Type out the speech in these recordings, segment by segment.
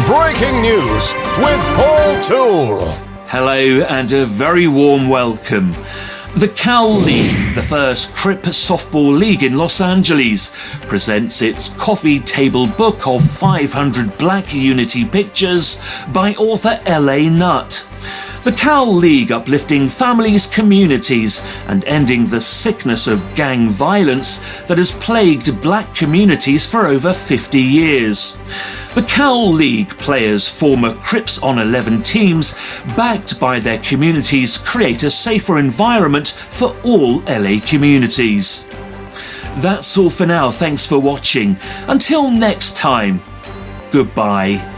Breaking news with Paul Toole. Hello and a very warm welcome. The Cal League, the first Crip softball league in Los Angeles, presents its coffee table book of 500 Black Unity pictures by author L.A. Nutt. The Cal League uplifting families, communities and ending the sickness of gang violence that has plagued black communities for over 50 years. The Cal League players, former Crips on 11 teams, backed by their communities, create a safer environment for all LA communities. That's all for now. Thanks for watching. Until next time, goodbye.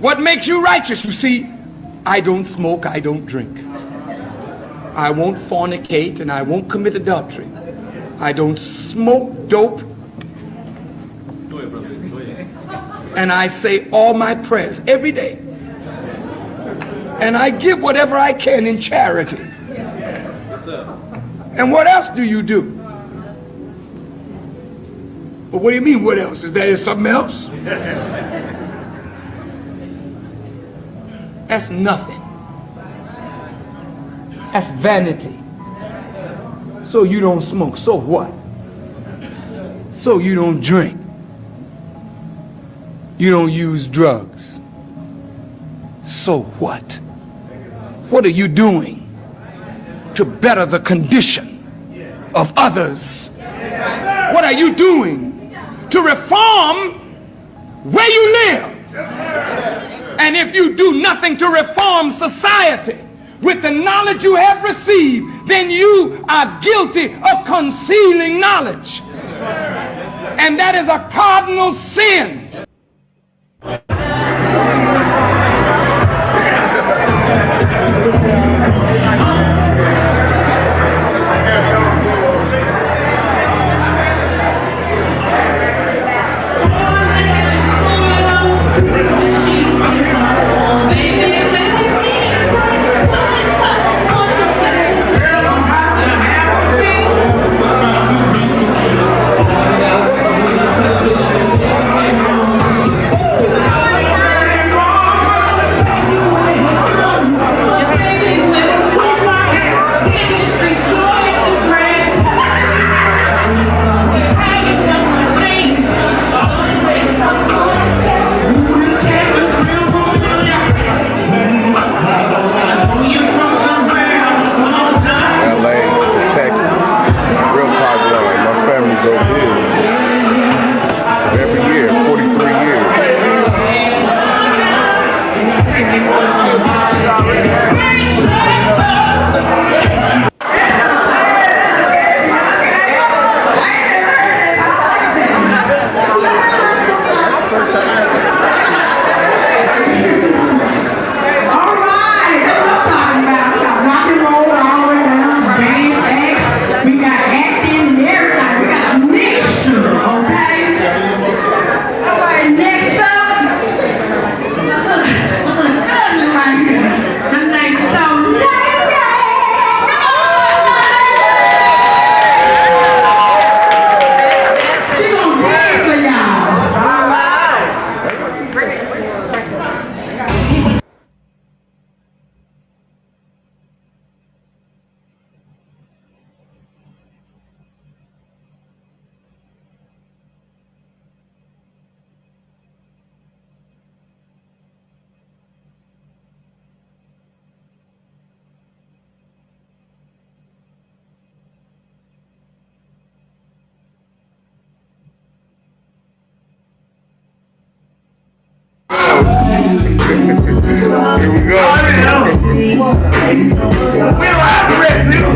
What makes you righteous? You see, I don't smoke, I don't drink. I won't fornicate and I won't commit adultery. I don't smoke dope. Go ahead, brother. Go ahead. And I say all my prayers every day. And I give whatever I can in charity. Yes, sir. And what else do you do? But what do you mean, what else? Is there something else? That's nothing. That's vanity. So you don't smoke, so what? So you don't drink. You don't use drugs. So what? What are you doing to better the condition of others? What are you doing to reform where you live? And if you do nothing to reform society with the knowledge you have received, then you are guilty of concealing knowledge. And that is a cardinal sin. We don't have to rest, nigga.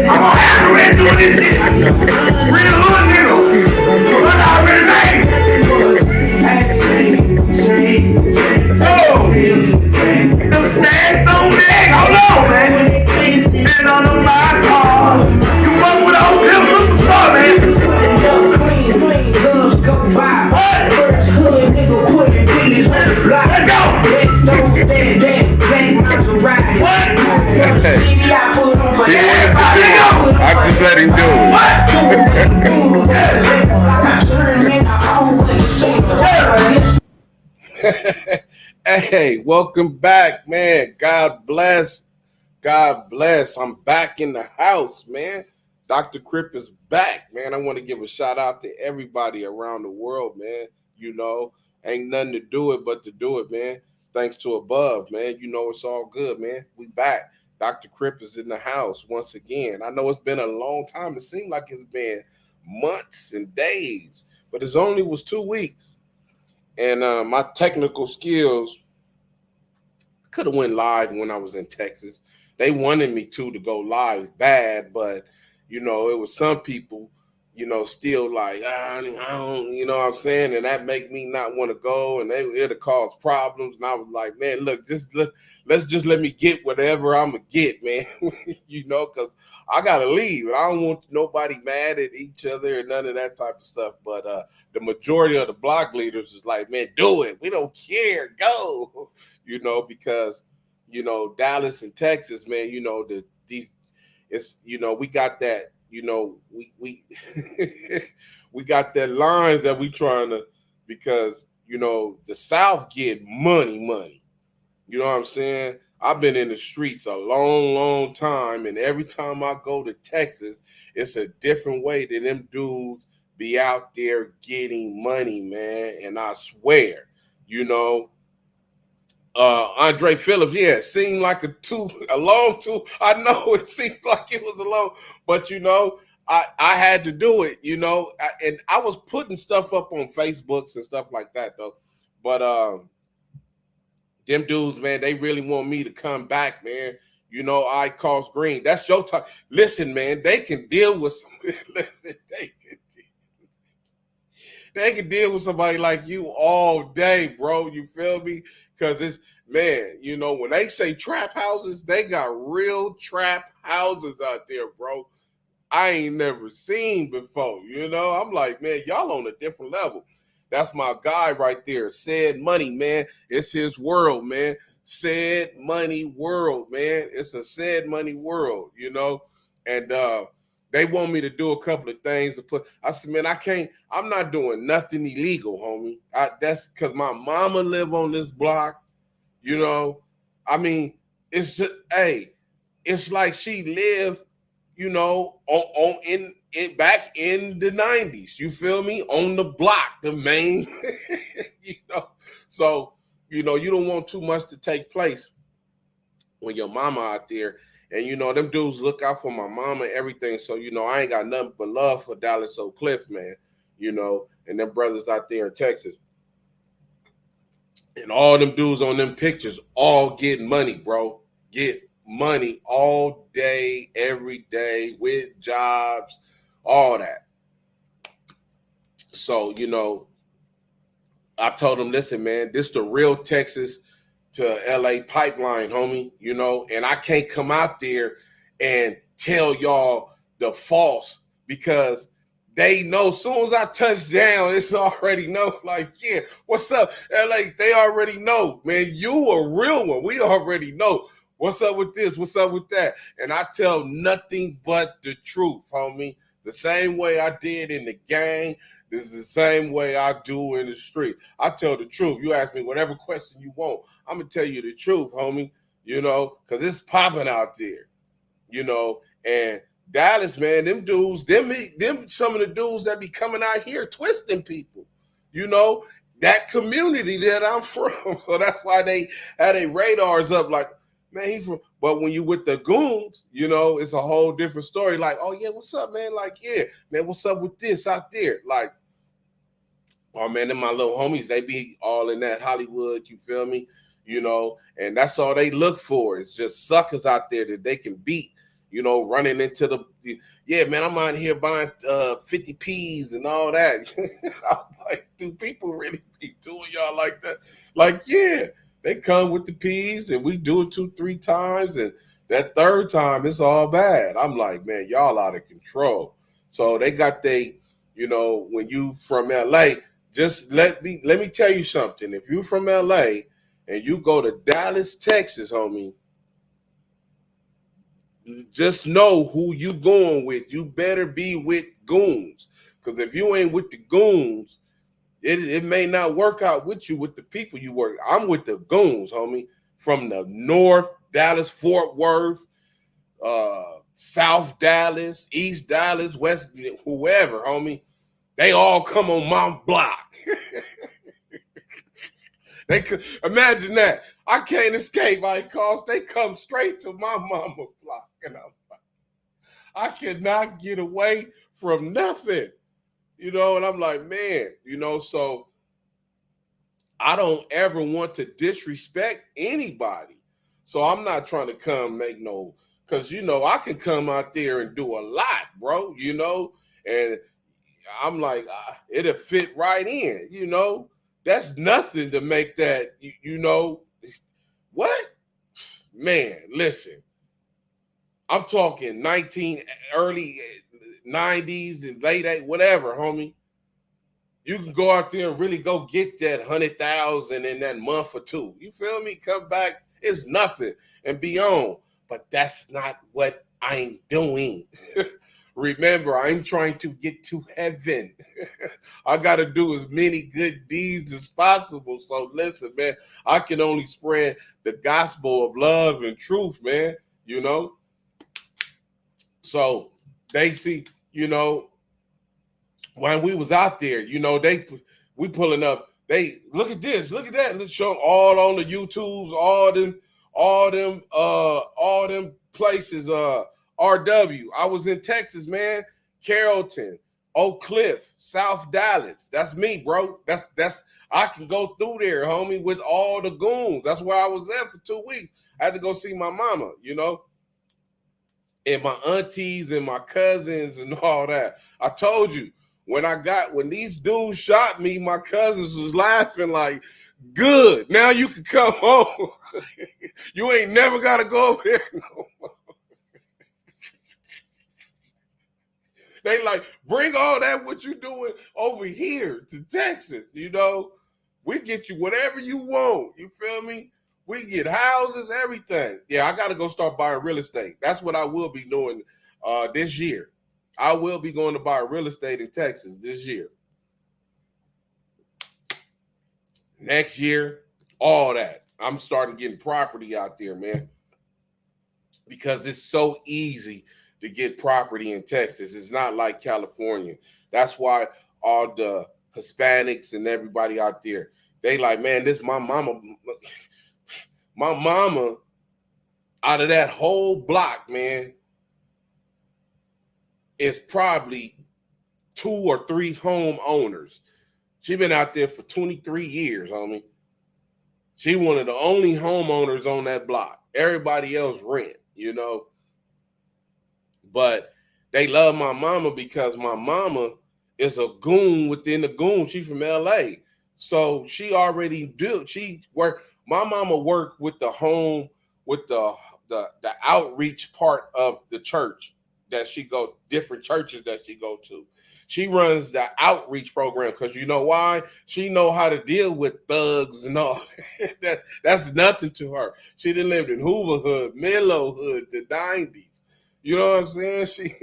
I'm gonna have to rest doing this shit. Real hood, nigga. Look out for the name. Oh, them stacks on deck. Hold on, man. And on my car. You fuck with the hotel superstar, man. Let's go. I just let him do it. Hey, welcome back, man. God bless. God bless. I'm back in the house, man. Dr. Crip is back, man. I want to give a shout out to everybody around the world, man. You know, ain't nothing to do it but to do it, man. Thanks to above, man. You know, it's all good, man. We back. Dr. Crip is in the house once again. I know it's been a long time. It seemed like it's been months and days, but it only was 2 weeks. And my technical skills could have went live when I was in Texas. They wanted me to go live bad, but, you know, it was some people, you know, still like, I don't, you know what I'm saying? And that make me not want to go, and it'll cause problems. And I was like, man, look, let's just let me get whatever I'm going to get, man, you know, because I got to leave. And I don't want nobody mad at each other and none of that type of stuff. But the majority of the block leaders is like, man, do it. We don't care. Go, you know, because, you know, Dallas and Texas, man, you know, it's, you know, we got that, you know, we we got that lines that we trying to, because, you know, the South get money. You know what I'm saying? I've been in the streets a long time, and every time I go to Texas, it's a different way that them dudes be out there getting money, man. And I swear, you know, Andre Phillips, yeah, it seemed like a long two. I know it seemed like it was a long, but you know, I had to do it, you know, and I was putting stuff up on Facebooks and stuff like that though. But them dudes, man, they really want me to come back, man. You know, I cause green. That's your time. Listen, man, they can deal with some. Listen, they can deal with somebody like you all day, bro. You feel me? Because it's, man, you know, when they say trap houses, they got real trap houses out there, bro. I ain't never seen before. You know, I'm like, man, y'all on a different level. That's my guy right there. Said Money, man. It's his world, man. Said Money world, man. It's a Said Money world, you know. And they want me to do a couple of things to put. I said, man, I'm not doing nothing illegal, homie. That's because my mama live on this block, you know. I mean, it's just, hey, it's like she lived, you know, on back in the 90s. You feel me? On the block, the main, you know. So, you know, you don't want too much to take place when your mama out there. And, you know, them dudes look out for my mama and everything. So, you know, I ain't got nothing but love for Dallas Oak Cliff, man, you know, and them brothers out there in Texas. And all them dudes on them pictures all getting money, bro. Get money all day, every day, with jobs, all that. So, you know, I told them, listen, man, this the real Texas to LA pipeline, homie, you know, and I can't come out there and tell y'all the false, because they know as soon as I touch down, it's already know, like, yeah, what's up, LA? They already know, man, you a real one. We already know. What's up with this? What's up with that? And I tell nothing but the truth, homie. The same way I did in the gang, this is the same way I do in the street. I tell the truth. You ask me whatever question you want, I'm going to tell you the truth, homie, you know, because it's popping out there, you know. And Dallas, man, them dudes, them some of the dudes that be coming out here twisting people, you know, that community that I'm from. So that's why they had their radars up like, man, he from, but when you with the goons, you know, it's a whole different story. Like, oh yeah, what's up, man? Like, yeah, man, what's up with this out there? Like, oh man, them my little homies, they be all in that Hollywood, you feel me? you know, and that's all they look for. It's just suckers out there that they can beat, you know, running into yeah, man, I'm out here buying 50 P's and all that. I'm like, do people really be doing y'all like that? Like, yeah, they come with the P's and we do it 2-3 times, and that third time it's all bad. I'm like, man, y'all out of control. So they got you know, when you from LA, just let me tell you something. If you from LA and you go to Dallas, Texas, homie, just know who you going with. You better be with Goons. Because if you ain't with the Goons, it may not work out with you with the people you work. I'm with the Goons, homie, from the North, Dallas, Fort Worth, South Dallas, East Dallas, West, whoever, homie. They all come on my block. They could imagine that. I can't escape my calls. They come straight to my mama block. And I'm like, I cannot get away from nothing. You know, and I'm like, man, you know, so I don't ever want to disrespect anybody. So I'm not trying to come make no, because, you know, I can come out there and do a lot, bro, you know, and I'm like, it'll fit right in, you know. That's nothing to make that, you know, what? Man, listen, I'm talking early 90s and late 80s, whatever, homie. You can go out there and really go get that 100,000 in that month or two. You feel me? Come back, it's nothing and be on. But that's not what I'm doing. Remember, I'm trying to get to heaven. I got to do as many good deeds as possible. So listen, man, I can only spread the gospel of love and truth, man, you know. So they see, you know, when we was out there, you know, we pulling up, they look at this, look at that. Let's show them all on the YouTubes, all them places, RW. I was in Texas, man. Carrollton, Oak Cliff, South Dallas. That's me, bro. That's I can go through there, homie, with all the goons. That's where I was at for 2 weeks. I had to go see my mama, you know, and my aunties and my cousins and all that. I told you, when these dudes shot me, my cousins was laughing like, good, now you can come home. You ain't never got to go over there no more. They like, bring all that what you doing over here to Texas, you know. We get you whatever you want, you feel me? We get houses, everything. Yeah, I got to go start buying real estate. That's what I will be doing this year. I will be going to buy real estate in Texas this year. Next year, all that. I'm starting getting property out there, man, because it's so easy to get property in Texas. It's not like California. That's why all the Hispanics and everybody out there, they like, man, this my mama. My mama, out of that whole block, man, is probably 2 or 3 homeowners. She been out there for 23 years, homie. She one of the only homeowners on that block. Everybody else rent, you know. But they love my mama because my mama is a goon within the goon. She from LA. So she already my mama worked with the home, with the outreach part of the church that she go, different churches that she go to. She runs the outreach program because you know why? She know how to deal with thugs and all. That's nothing to her. She done lived in Hoover Hood, Milo Hood, the 90s. You know what I'm saying? She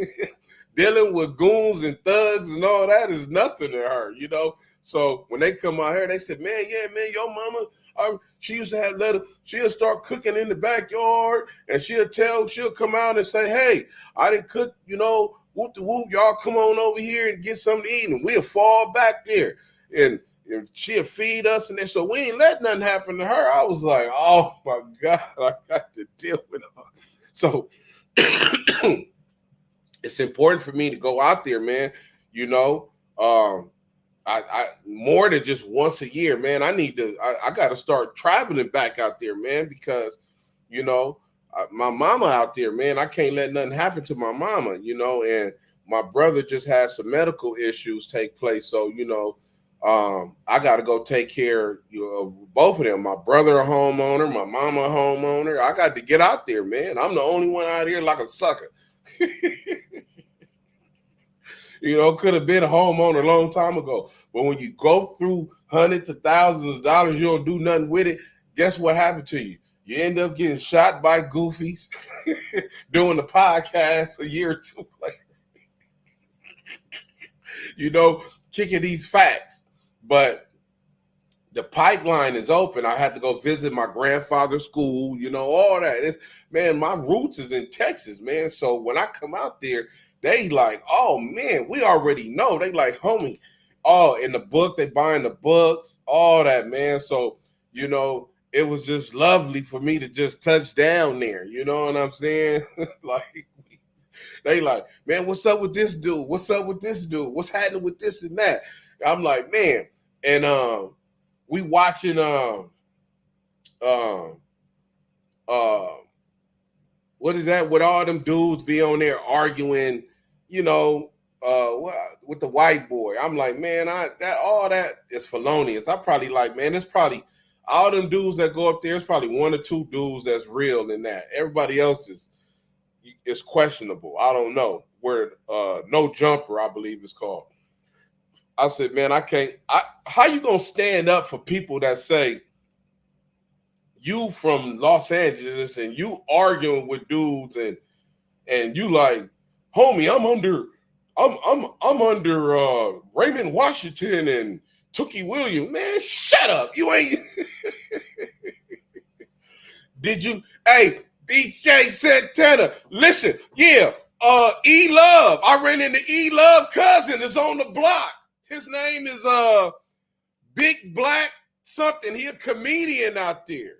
dealing with goons and thugs and all that is nothing to her, you know? So when they come out here, they said, man, yeah, man, your mama, she used to have she'll start cooking in the backyard and she'll come out and say, hey, I didn't cook, you know, whoop the whoop, y'all come on over here and get something to eat, and we'll fall back there. And she'll feed us, and then so we ain't let nothing happen to her. I was like, oh my God, I got to deal with her. So it's important for me to go out there, man. You know, I more than just once a year, man. I got to start traveling back out there, man, because, you know, my mama out there, man, I can't let nothing happen to my mama, you know, and my brother just had some medical issues take place. So, you know, I got to go take care of both of them. My brother a homeowner, my mama a homeowner. I got to get out there, man. I'm the only one out here like a sucker. You know, could have been a homeowner a long time ago. But when you go through hundreds of thousands of dollars, you don't do nothing with it. Guess what happened to you? You end up getting shot by goofies doing the podcast a year or two later. You know, kicking these facts. But the pipeline is open. I had to go visit my grandfather's school, you know, all that. Man, my roots is in Texas, man. So when I come out there, they like, oh, man, we already know. They like, homie, oh, in the book, they buying the books, all that, man. So, you know, it was just lovely for me to just touch down there. You know what I'm saying? Like, they like, man, what's up with this dude? What's up with this dude? What's happening with this and that? I'm like, man. And we watching what is that? With all them dudes be on there arguing, you know, with the white boy. I'm like, man, all that is felonious. I probably like, man, it's probably all them dudes that go up there. It's probably one or two dudes that's real in that. Everybody else is questionable. I don't know. Where No Jumper, I believe it's called. I said, man, how you gonna stand up for people that say you from Los Angeles and you arguing with dudes and you like, homie, I'm under Raymond Washington and Tookie Williams. Man, shut up. You ain't Did you hey BK Santana, listen, yeah, E-Love. I ran into E-Love cousin is on the block. His name is Big Black something. He a comedian out there.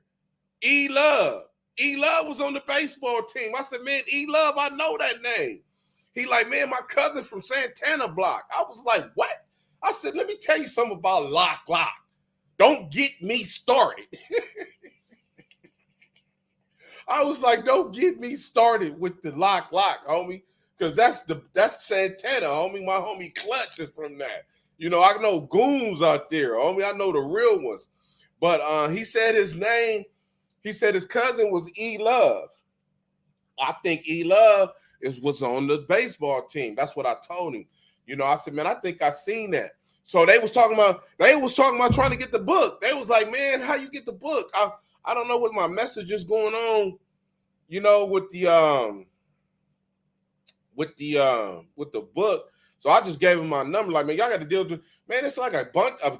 E-Love. E-Love was on the baseball team. I said, man, E-Love, I know that name. He like, man, my cousin from Santana Block. I was like, what? I said, let me tell you something about Lock. Don't get me started. I was like, don't get me started with the Lock, homie. Because that's Santana, homie. My homie Clutch is from that. You know, I know Goons out there, homie. I know the real ones. But he said his name, he said his cousin was E-Love. I think E-Love was on the baseball team. That's what I told him. You know, I said, man, I think I seen that. So they was talking about trying to get the book. They was like, man, how you get the book? I don't know what my message is going on, you know, with the book. So I just gave him my number. Like, man, y'all got to deal with, man, it's like a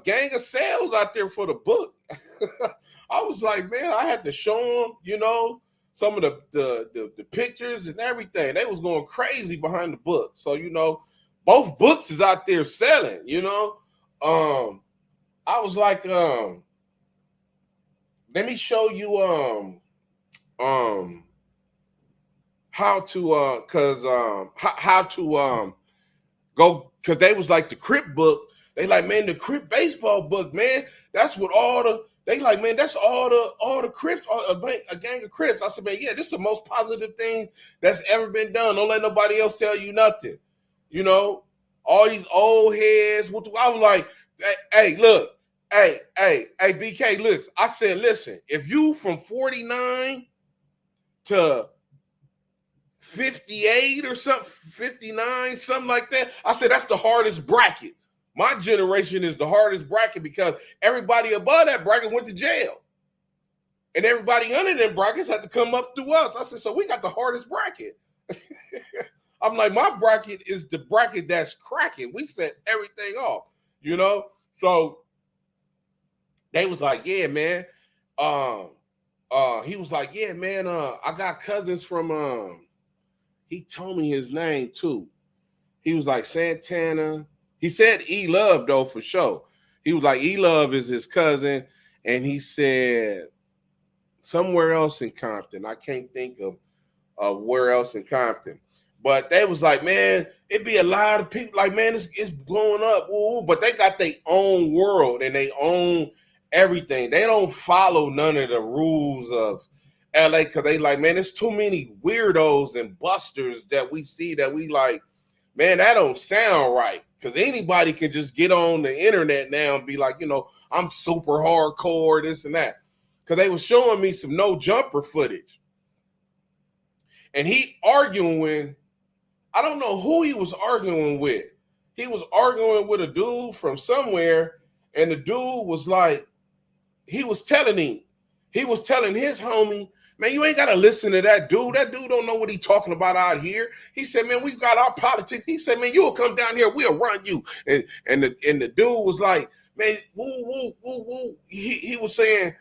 gang of sales out there for the book. I was like, man, I had to show them, you know, some of the pictures and everything. They was going crazy behind the book. So, you know, both books is out there selling, you know. I was like, let me show you how to go, because they was like the Crip book. They like, man, the Crip baseball book, man. That's what they like, man, that's all the Crips, a gang of Crips. I said, man, yeah, this is the most positive thing that's ever been done. Don't let nobody else tell you nothing. You know, all these old heads. I was like, hey, look, hey, BK, listen. I said, listen, if you from 49 to 58 or something, 59, something like that, I said, that's the hardest bracket. My generation is the hardest bracket because everybody above that bracket went to jail. And everybody under them brackets had to come up through us. I said, so we got the hardest bracket. I'm like, my bracket is the bracket that's cracking. We set everything off, you know? So they was like, yeah, man. He was like, yeah, man, I got cousins from, he told me his name too. He was like Santana. He said E-Love, though, for sure. He was like, E-Love is his cousin. And he said somewhere else in Compton. I can't think of where else in Compton. But they was like, man, it be a lot of people like, man, it's blowing up. Ooh, but they got their own world and they own everything. They don't follow none of the rules of LA because they like, man, there's too many weirdos and busters that we see that we like, man, that don't sound right. Because anybody can just get on the internet now and be like, you know, I'm super hardcore, this and that. Because they was showing me some no jumper footage. And he arguing, I don't know who he was arguing with. He was arguing with a dude from somewhere, and the dude was like, he was telling his homie, man, you ain't got to listen to that dude. That dude don't know what he talking about out here. He said, man, we got our politics. He said, man, you'll come down here, we'll run you. And the dude was like, man, woo, woo, woo, woo. He was saying,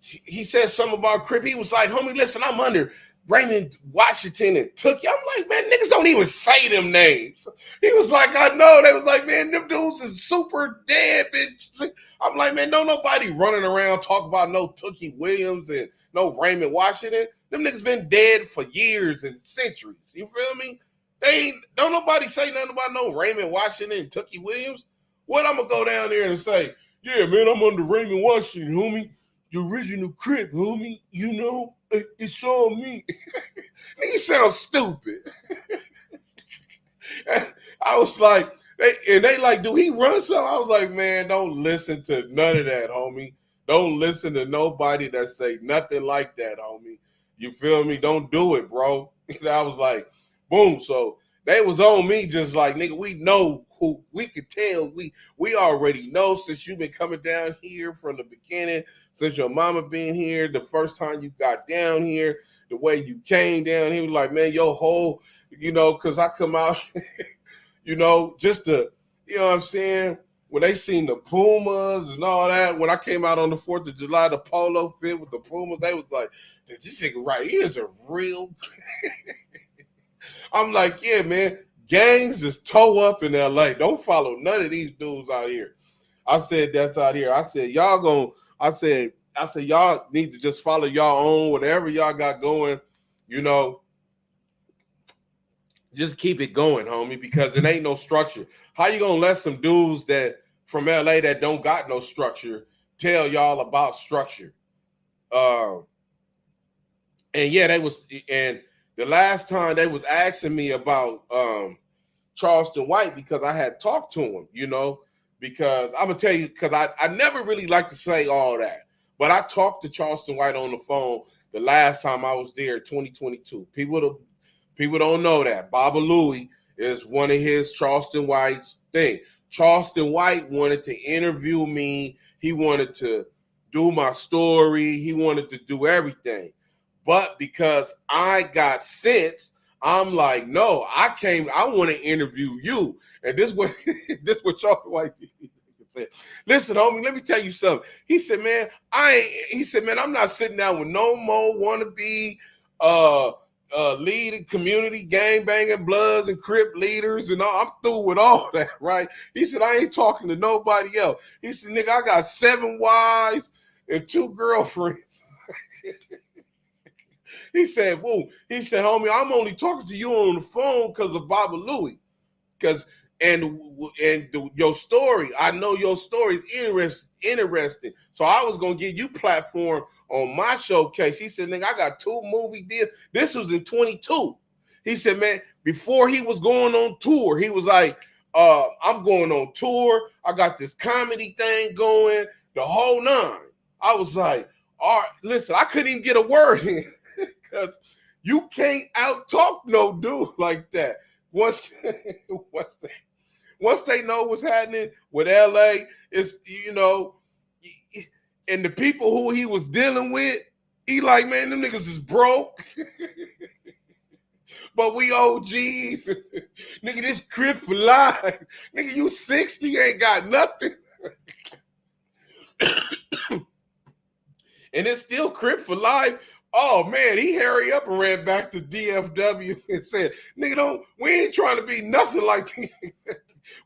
he said something about Crip. He was like, homie, listen, I'm under Raymond Washington and Tookie. I'm like, man, niggas don't even say them names. He was like, I know. They was like, man, them dudes is super dead, bitch. I'm like, man, don't nobody running around talk about no Tookie Williams and no Raymond Washington. Them niggas been dead for years and centuries. You feel me? Don't nobody say nothing about no Raymond Washington and Tookie Williams. What I'm gonna go down there and say, yeah, man, I'm under Raymond Washington, homie. The original Crip, homie. You know, it's all me. You sound stupid. I was like, they like, do he run something? I was like, man, don't listen to none of that, homie. Don't listen to nobody that say nothing like that, homie. You feel me? Don't do it, bro. I was like, boom. So they was on me just like, nigga, we know who, we could tell. We already know since you've been coming down here from the beginning, since your mama been here, the first time you got down here, the way you came down here, like, man, your whole, you know, because I come out, you know, just to, you know what I'm saying? When they seen the Pumas and all that, when I came out on the 4th of July, the polo fit with the Pumas, they was like, this nigga right here is a real. I'm like, yeah, man, gangs is toe up in LA. Don't follow none of these dudes out here. I said, that's out here. I said, I said, y'all need to just follow y'all own, whatever y'all got going, you know. Just keep it going, homie, because it ain't no structure. How you gonna let some dudes that from LA that don't got no structure tell y'all about structure? And yeah, and the last time they was asking me about Charleston White because I had talked to him, you know, because I'm gonna tell you, because I never really like to say all that, but I talked to Charleston White on the phone the last time I was there, 2022. People don't know that. Baba Louie is one of his Charleston White's thing. Charleston White wanted to interview me. He wanted to do my story. He wanted to do everything. But because I got sense, I'm like, no, I want to interview you. And this what Charleston White said. Listen, homie, let me tell you something. He said, man, I'm not sitting down with no more wannabe leading community gang banging Bloods and Crip leaders and all. I'm through with all that, right? He said, I ain't talking to nobody else. He said, nigga, I got 7 wives and 2 girlfriends. He said, whoa. He said, homie, I'm only talking to you on the phone because of Baba Louie. Your story, I know your story is interesting. So I was going to give you platform on my showcase. He said, nigga, I got 2 movie deals. This was in 22. He said, man, before he was going on tour, he was like, I'm going on tour. I got this comedy thing going, the whole 9. I was like, all right, listen, I couldn't even get a word in because you can't out-talk no dude like that. Once they know what's happening with LA, it's, you know, and the people who he was dealing with, he like, man, them niggas is broke. But we OGs. Nigga, this Crip for life. Nigga, you 60, ain't got nothing. And it's still Crip for life. Oh man, he hurry up and ran back to DFW and said, nigga, we ain't trying to be nothing like these.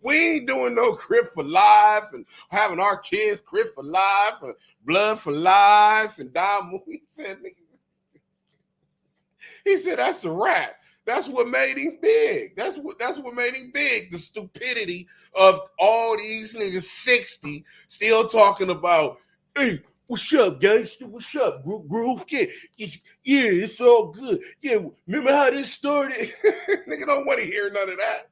We ain't doing no Crip for life and having our kids Crip for life and blood for life and diamond. He said, that's a wrap. That's what made him big. That's what made him big. The stupidity of all these niggas 60 still talking about, hey, what's up, gangster? What's up, Groove Kid? Yeah, it's all good. Yeah, remember how this started? Nigga don't want to hear none of that.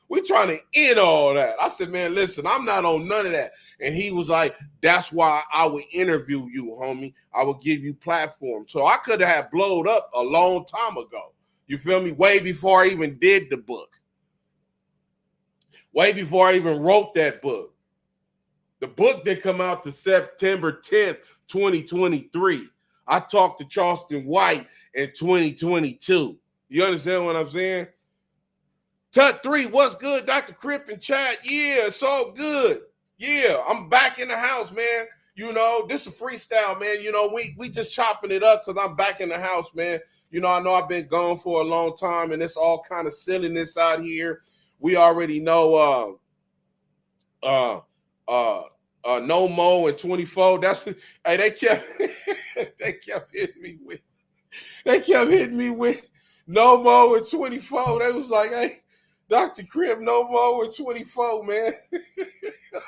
We trying to end all that. I said, man, listen, I'm not on none of that. And he was like, that's why I would interview you, homie. I would give you platform. So I could have blowed up a long time ago. You feel me? Way before I even did the book. Way before I even wrote that book. The book did come out to September 10th, 2023. I talked to Charleston White in 2022. You understand what I'm saying? Tut 3, what's good? Dr. Crip and chat. Yeah, it's all good. Yeah, I'm back in the house, man. You know, this is a freestyle, man. You know, we just chopping it up because I'm back in the house, man. You know I've been gone for a long time, and it's all kind of silliness out here. We already know No Mo and 24. That's hey, they kept hitting me with No Mo and 24. They was like, hey, Dr. Crip, No Mo and 24, man.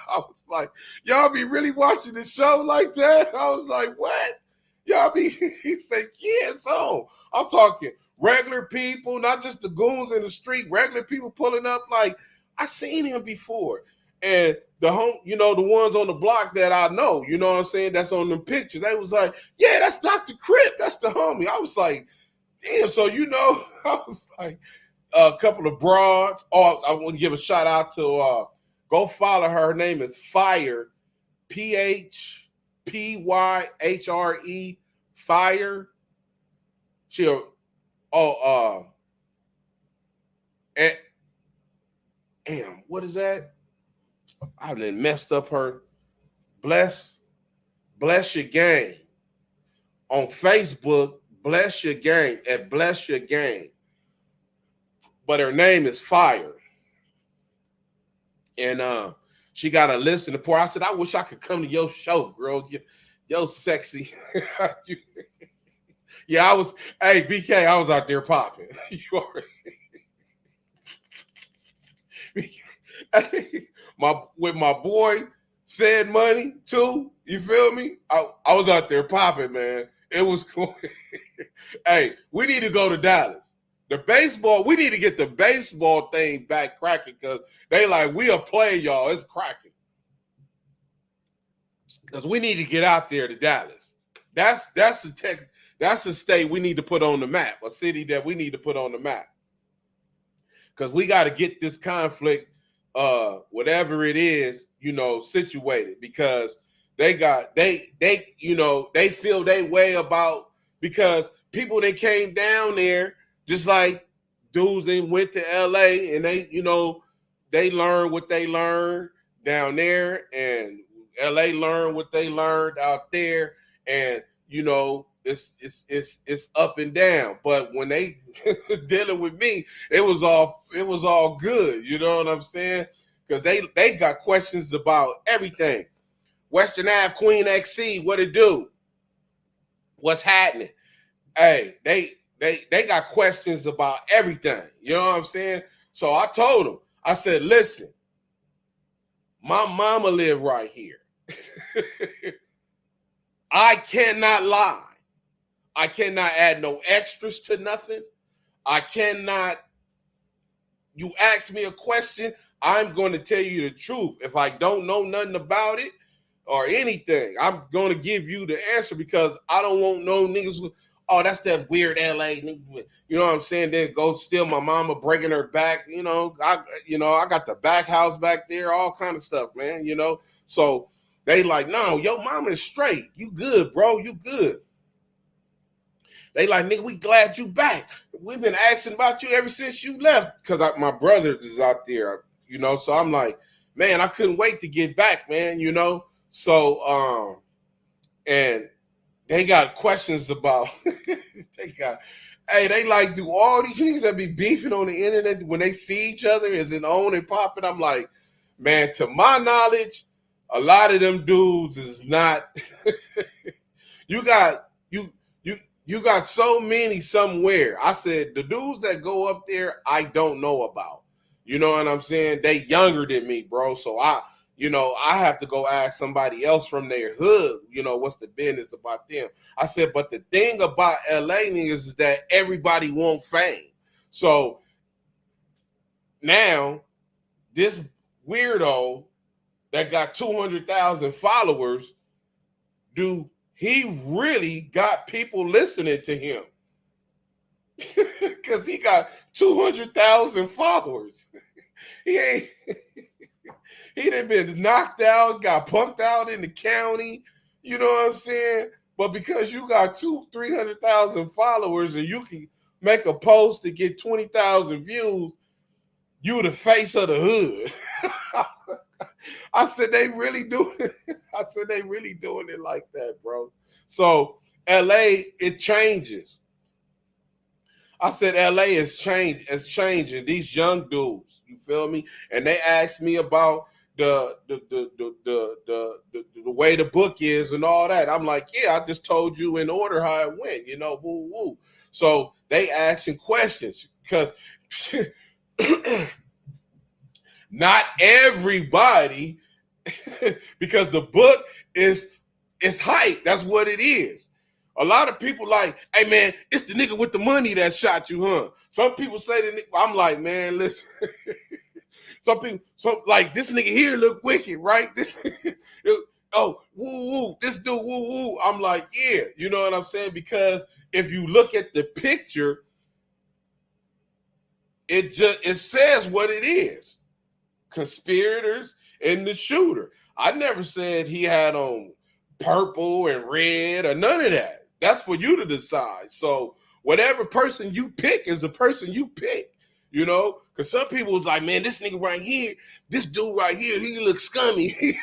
I was like, y'all be really watching the show like that? I was like, what? Y'all be, he said, yeah, it's on. I'm talking regular people, not just the goons in the street, regular people pulling up like, I seen him before. And the ones on the block that I know, you know what I'm saying, that's on them pictures, they was like, yeah, that's Dr. Crip, that's the homie. I was like, damn, so I was like, a couple of broads. Oh, I want to give a shout out to go follow her. Her name is Fire, PHPYHRE, Fire. Damn, what is that? I done messed up her. Bless Your Game on Facebook. Bless Your Game at Bless Your Game. But her name is Fire. And she got a list in the pour. I said, I wish I could come to your show, girl. Yo sexy. Yeah, hey, BK, I was out there popping. You already. With my boy Said Money too. You feel me? I was out there popping, man. It was cool. Hey, we need to go to Dallas. The baseball, we need to get the baseball thing back cracking because they like, we'll play y'all. It's cracking. Because we need to get out there to Dallas. That's the state we need to put on the map, a city that we need to put on the map. Because we got to get this conflict, whatever it is, situated. Because they feel they way about, because people that came down there, just like dudes that went to LA and they learned what they learned down there, and LA learned what they learned out there, and it's up and down. But when they dealing with me, it was all good. You know what I'm saying? Because they got questions about everything. Western Ave, Queen XC, what it do? What's happening? Hey, they got questions about everything. You know what I'm saying? So I told them, I said, listen, my mama live right here. I cannot lie. I cannot add no extras to nothing. You ask me a question, I'm going to tell you the truth. If I don't know nothing about it or anything, I'm going to give you the answer, because I don't want no niggas with, oh, that's that weird LA nigga. You know what I'm saying? Then go steal my mama, breaking her back. I got the back house back there, all kind of stuff, man. So they like, no, your mama is straight. You good, bro. You good. They like, nigga, we glad you back. We've been asking about you ever since you left, because my brother is out there. So I'm like, man, I couldn't wait to get back, man. So and they got questions about they like, do all these niggas that be beefing on the internet when they see each other, is it on and popping? I'm like, man, to my knowledge, a lot of them dudes is not. You you got so many somewhere. I said the dudes that go up there, I don't know about. You know what I'm saying? They younger than me, bro. So I have to go ask somebody else from their hood, what's the business about them. I said, but the thing about LA niggas is that everybody want fame. So now this weirdo that got 200,000 followers, he really got people listening to him because he got 200,000 followers. He done been knocked out, got punked out in the county. You know what I'm saying? But because you got 300,000 followers and you can make a post to get 20,000 views, you the face of the hood. I said they really doing it. I said they really doing it like that, bro. So LA, it changes. I said LA is changing. These young dudes, you feel me? And they asked me about the way the book is and all that. I'm like, yeah, I just told you in order how it went, woo woo. So they asking questions because not everybody, because the book is hype. That's what it is. A lot of people like, hey man, it's the nigga with the money that shot you, huh? Some people say the nigga. I'm like, man, listen. Some like this nigga here look wicked, right? Oh, woo woo, this dude woo woo. I'm like, yeah, you know what I'm saying? Because if you look at the picture, it says what it is. Conspirators and the shooter. I never said he had on purple and red or none of that. That's for you to decide. So whatever person you pick is the person you pick, because some people was like, man, this nigga right here, this dude right here, he looks scummy.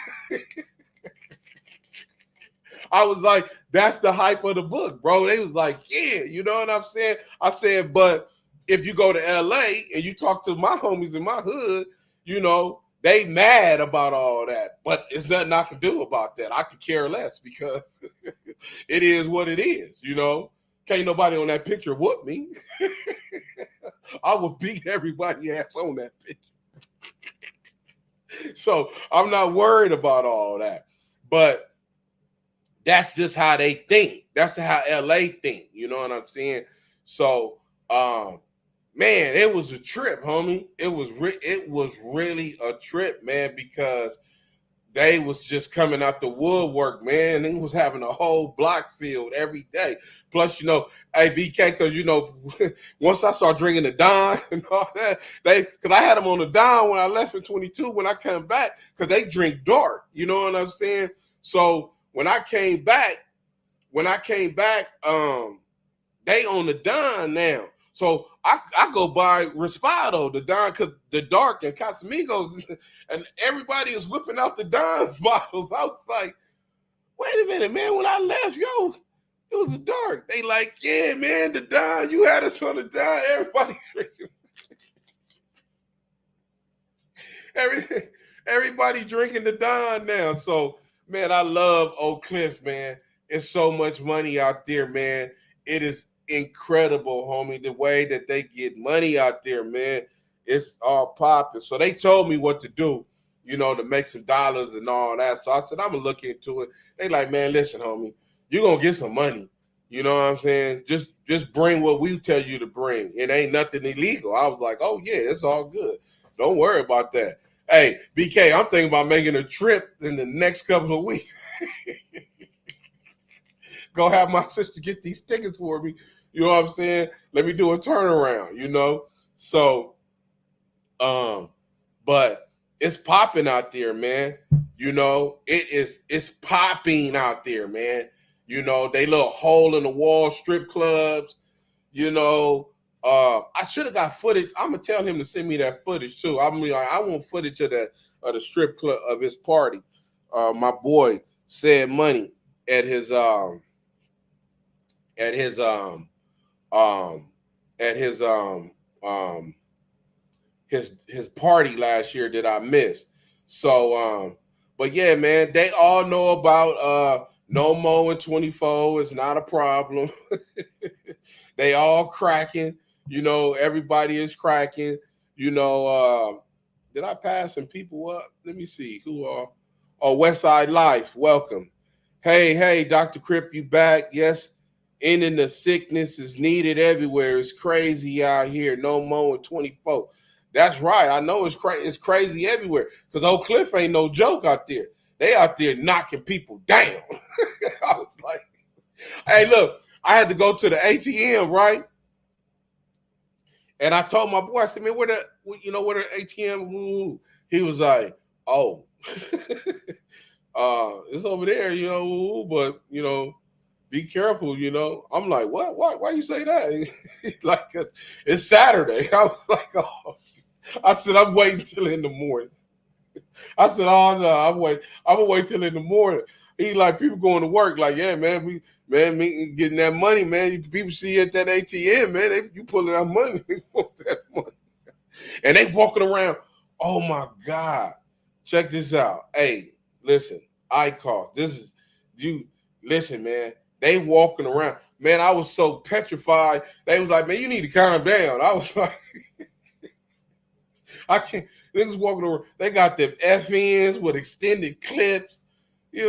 I was like, that's the hype of the book, bro. They was like, yeah, you know what I'm saying? I said, but if you go to LA and you talk to my homies in my hood, they mad about all that, but it's nothing I can do about that. I could care less because it is what it is, Can't nobody on that picture whoop me. I would beat everybody ass on that picture. So I'm not worried about all that. But that's just how they think. That's how LA think. You know what I'm saying? So man, it was a trip, homie. It was really a trip, man, because they was just coming out the woodwork, man. They was having a whole block filled every day. Plus, hey, BK, because, once I start drinking the Don and all that, because I had them on the Don when I left in 22, when I come back, because they drink dark. You know what I'm saying? So when I came back, they on the Don now. So I go by Respado, the Don, because the dark and Casamigos, and everybody is whipping out the Don bottles. I was like, wait a minute, man. When I left, it was a dark. They like, yeah, man, the Don. You had us on the Don. Everybody drinking. Everybody drinking the Don now. So, man, I love Oak Cliff, man. It's so much money out there, man. It is incredible, homie, the way that they get money out there, man. It's all popping. So they told me what to do, to make some dollars and all that. So I said, I'm gonna look into it. They like, man, listen, homie, you're gonna get some money. You know what I'm saying? Just bring what we tell you to bring. It ain't nothing illegal. I was like, oh yeah, it's all good. Don't worry about that. Hey, BK, I'm thinking about making a trip in the next couple of weeks. Go have my sister get these tickets for me. You know what I'm saying? Let me do a turnaround, So, but it's popping out there, man. It's popping out there, man. They little hole in the wall strip clubs, I should have got footage. I'm gonna tell him to send me that footage too. I want footage of the strip club of his party. My boy said money at his his party last year that I missed. So but yeah, man, they all know about No more in 24 is not a problem. They all cracking. Everybody is cracking. Did I pass some people up? Let me see who are. Oh, Westside Life, welcome. Hey, Dr. Crip, you back? Yes, ending the sickness is needed everywhere. It's crazy out here. No more in 24. That's right. I know it's crazy everywhere because Oak Cliff ain't no joke out there. They out there knocking people down. I was like, hey, look, I had to go to the ATM, right? And I told my boy, I said, man, where the ATM? Ooh. He was like, oh, it's over there, but be careful, I'm like, what? Why you say that? Like, it's Saturday. I was like, oh, I said, I'm waiting till in the morning. I said, oh no, I'm gonna wait till in the morning. He like, people going to work, like, yeah, man, me getting that money, man. People see you at that ATM, man. You pulling out money, they want that money. And they walking around. Oh my God. Check this out. Hey, listen, ICOS. This is you listen, man. They walking around. Man, I was so petrified. They was like, man, you need to calm down. I was like, I can't. Niggas walking around. They got them FNs with extended clips. They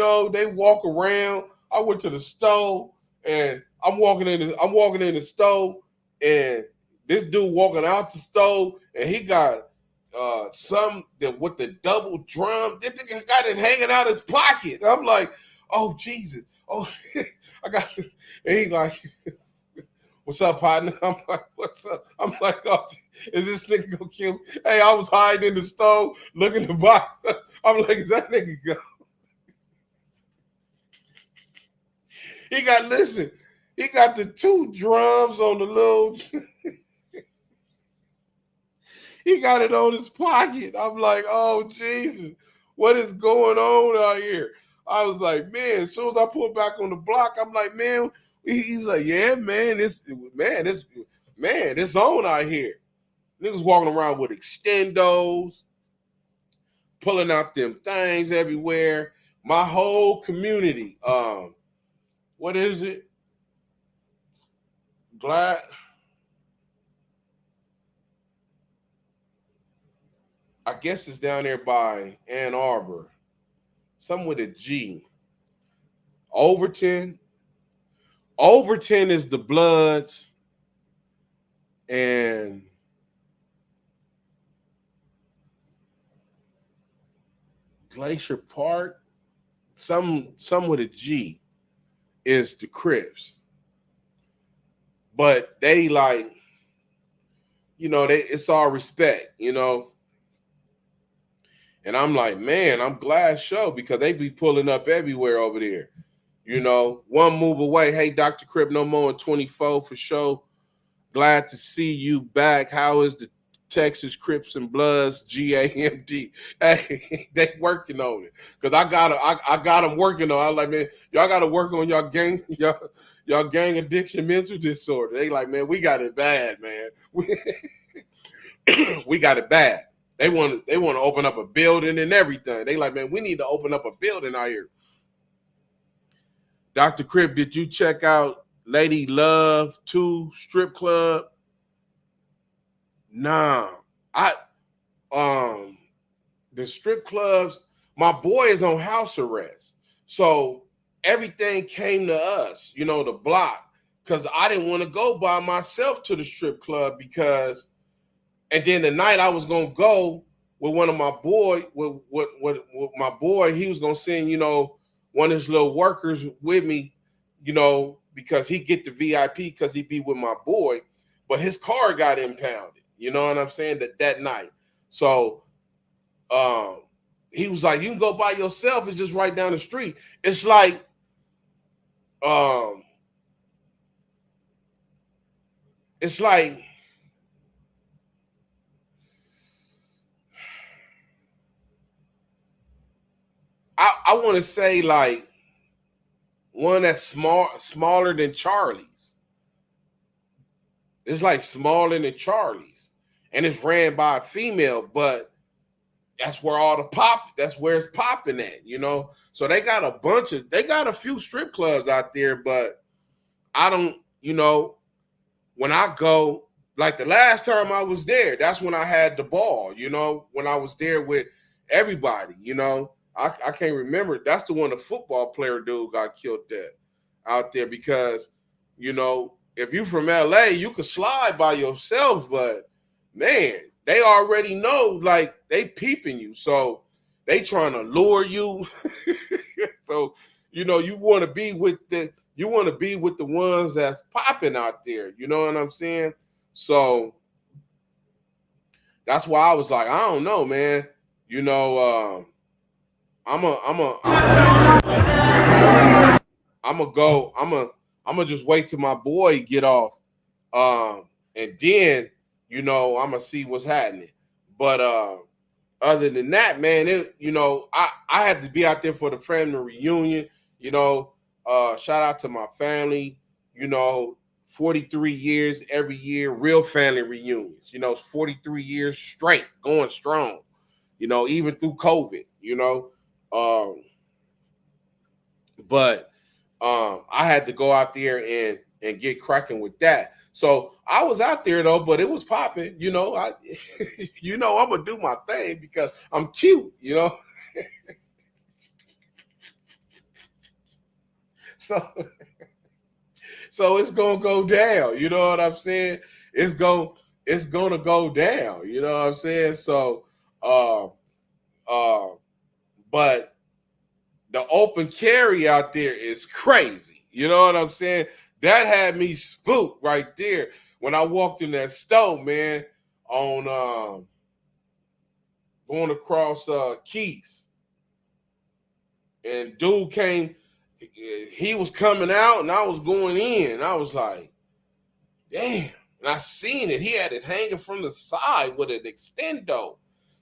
walk around. I went to the store and I'm walking in the store and this dude walking out the store and he got some that with the double drum. This nigga got it hanging out his pocket. I'm like, oh Jesus. Oh, I got it. And he like, what's up, partner? I'm like, what's up? I'm like, oh, is this nigga gonna kill me? Hey, I was hiding in the stove looking to buy. I'm like, is that nigga go? He got the two drums on the little. He got it on his pocket. I'm like, oh Jesus, what is going on out here? I was like, man, as soon as I pulled back on the block, I'm like, man, he's like, yeah, man, it's on out here. Niggas walking around with extendos, pulling out them things everywhere. My whole community, what is it? Glad. I guess it's down there by Ann Arbor. Something with a G. Overton. Overton is the Bloods. And Glacier Park, some with a G is the Crips. But they like, it's all respect, And I'm like, man, I'm glad show because they be pulling up everywhere over there. One move away. Hey, Dr. Crip, no more in 24 for sure. Glad to see you back. How is the Texas Crips and Bloods GAMD? Hey, they working on it. Because I got them working on it. I was like, man, y'all got to work on y'all gang addiction mental disorder. They like, man, we got it bad, man. We got it bad. They want to open up a building and everything. They like, man, we need to open up a building out here. Dr. Crip, did you check out Lady Love 2 strip club? Nah. The strip clubs, my boy is on house arrest. So everything came to us, the block, because I didn't want to go by myself to the strip club and then the night I was gonna go with one of my boy, with my boy, he was gonna send, one of his little workers with me, because he get the VIP because he be with my boy, but his car got impounded. You know what I'm saying? That night. So he was like, you can go by yourself. It's just right down the street. It's like I want to say like one that's smaller than Charlie's. It's like smaller than Charlie's. And it's ran by a female, but that's where that's where it's popping at, you know. So they got a few strip clubs out there, but I don't, you know, when I go, like the last time I was there, that's when I had the ball, you know, when I was there with everybody, you know. I can't remember. That's the one the football player dude got killed out there because, you know, if you from LA, you could slide by yourself, but man, they already know, like they peeping you. So they trying to lure you. So, you know, you want to be with the ones that's popping out there. You know what I'm saying? So that's why I was like, I don't know, man. You know, I'm gonna just wait till my boy get off, and then you know I'm gonna see what's happening. But other than that, man, you know, I had to be out there for the family reunion. You know, shout out to my family. You know, 43 years every year, real family reunions. You know, 43 years straight, going strong. You know, even through COVID. You know, but I had to go out there and get cracking with that. So I was out there though, but it was popping. You know, you know, I'm gonna do my thing because I'm cute. You know, so it's gonna go down. You know what I'm saying? It's gonna go down. You know what I'm saying? So, but the open carry out there is crazy. You know what I'm saying? That had me spooked right there when I walked in that store, man, on going across Keys. And dude came, he was coming out and I was going in. I was like, damn. And I seen it. He had it hanging from the side with an extendo.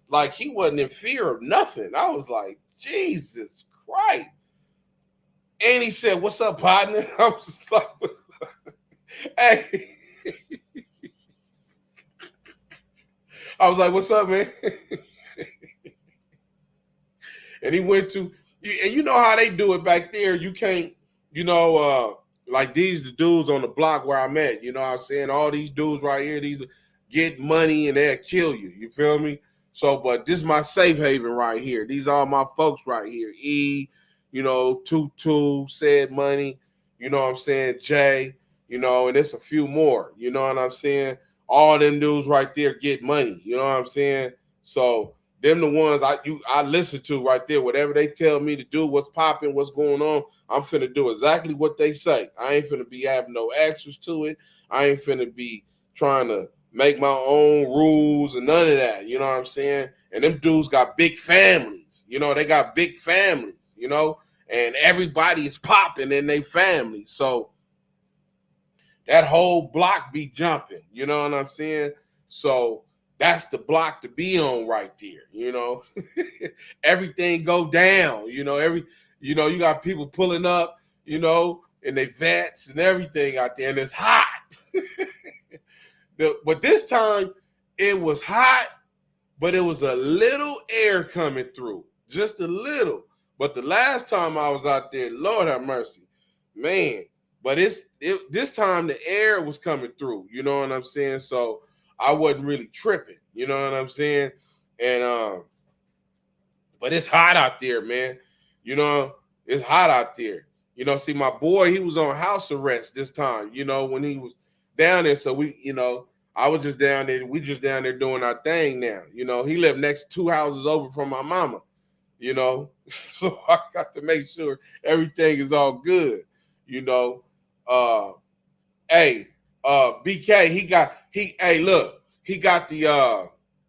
Like he wasn't in fear of nothing. I was like, Jesus Christ. And he said, "What's up, partner?" I was like, "Hey." I was like, "What's up, man?" And he went to, and you know how they do it back there. You can't, you know, like the dudes on the block where I'm at. You know what I'm saying? All these dudes right here, these get money and they'll kill you. You feel me? So, but this is my safe haven right here. These are my folks right here. You know, Tutu, Said Money, you know what I'm saying, Jay, you know, and it's a few more, you know what I'm saying? All them dudes right there get money, you know what I'm saying? So them the ones I listen to right there. Whatever they tell me to do, what's popping, what's going on, I'm finna do exactly what they say. I ain't finna be having no extras to it. I ain't finna be trying to make my own rules and none of that, you know what I'm saying? And them dudes got big families, you know, they got big families, you know, and everybody is popping in their family. So that whole block be jumping, you know what I'm saying? So that's the block to be on right there, you know. Everything go down, you know, you got people pulling up, you know, and they vets and everything out there, and it's hot. But this time it was hot, but it was a little air coming through, just a little. But the last time I was out there, Lord have mercy, man. But this time the air was coming through, you know what I'm saying? So I wasn't really tripping, you know what I'm saying? And but it's hot out there, man. You know, it's hot out there. You know, see, my boy, he was on house arrest this time, you know, when he was down there. So we, you know, I was just down there. We just down there doing our thing now. You know, he lived next 2 houses over from my mama, you know. So I got to make sure everything is all good, you know. BK, he got the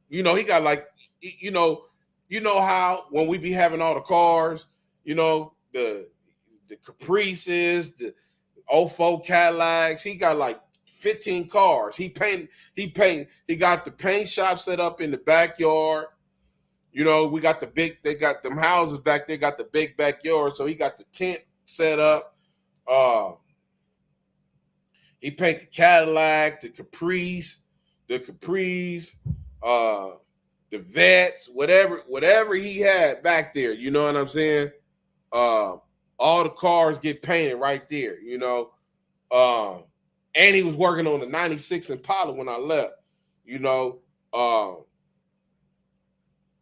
you know, he got like, you know how when we be having all the cars, you know, the Caprices, the 04 Cadillacs, he got like 15 cars. He got the paint shop set up in the backyard. You know, they got them houses back there, got the big backyard. So he got the tent set up. He paint the Cadillac, the Capris, the vets, whatever he had back there. You know what I'm saying? All the cars get painted right there. You know, and he was working on the '96 Impala when I left. You know,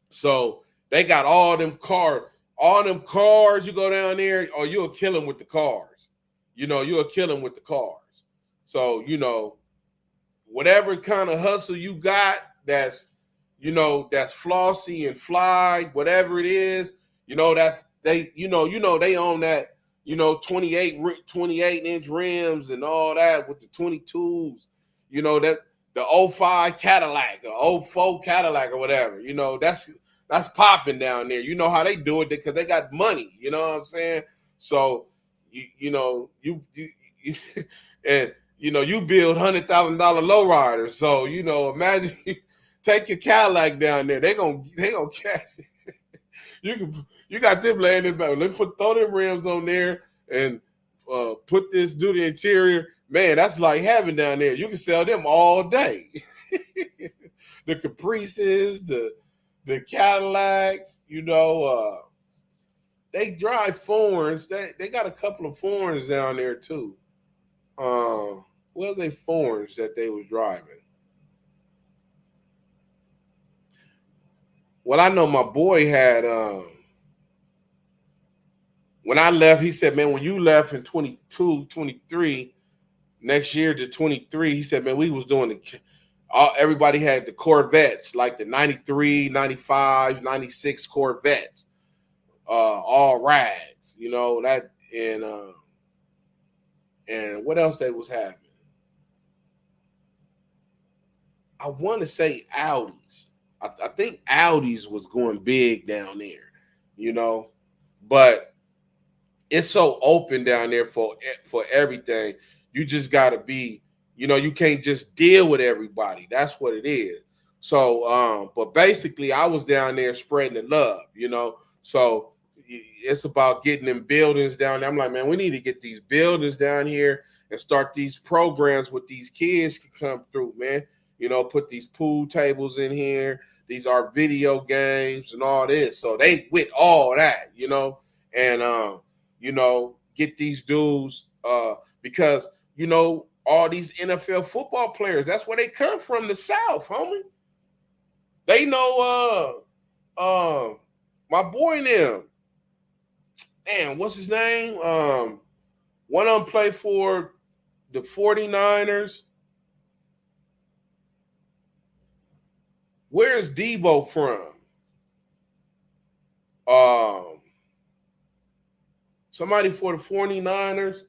so they got all them cars. You go down there, or you'll kill them with the cars. You know, you'll kill them with the cars. So, you know, whatever kind of hustle you got that's flossy and fly, whatever it is, you know, that they own that, 28-inch rims and all that with the 22s, you know, that the '05 Cadillac or '04 Cadillac or whatever, you know, that's popping down there. You know how they do it because they got money, you know what I'm saying? So, you and you build $100,000 lowriders. So, imagine you take your Cadillac down there. They gonna catch it. You got them laying in back. Throw them rims on there and do the interior. Man, that's like heaven down there. You can sell them all day. The Caprices, the Cadillacs, they drive foreigns. They got a couple of foreigns down there too. What are they foreigns that they was driving? Well, I know my boy had when I left, he said, man, when you left in 22, 23, next year to 23, he said, man, we was doing everybody had the Corvettes, like the 93, 95, 96 Corvettes, all rags, that, and what else they was having? I want to say Audis. I think Audis was going big down there, but it's so open down there for everything. You just got to be, you can't just deal with everybody. That's what it is. So, but basically I was down there spreading the love, so it's about getting them buildings down there. I'm like, man, we need to get these buildings down here and start these programs with these kids can come through, man. Put these pool tables in here. These are video games and all this. So they with all that, and get these dudes because all these NFL football players, that's where they come from, the South, homie. They know my boy and them. Man, what's his name? One of them played for the 49ers. Where's Debo from? Somebody for the 49ers.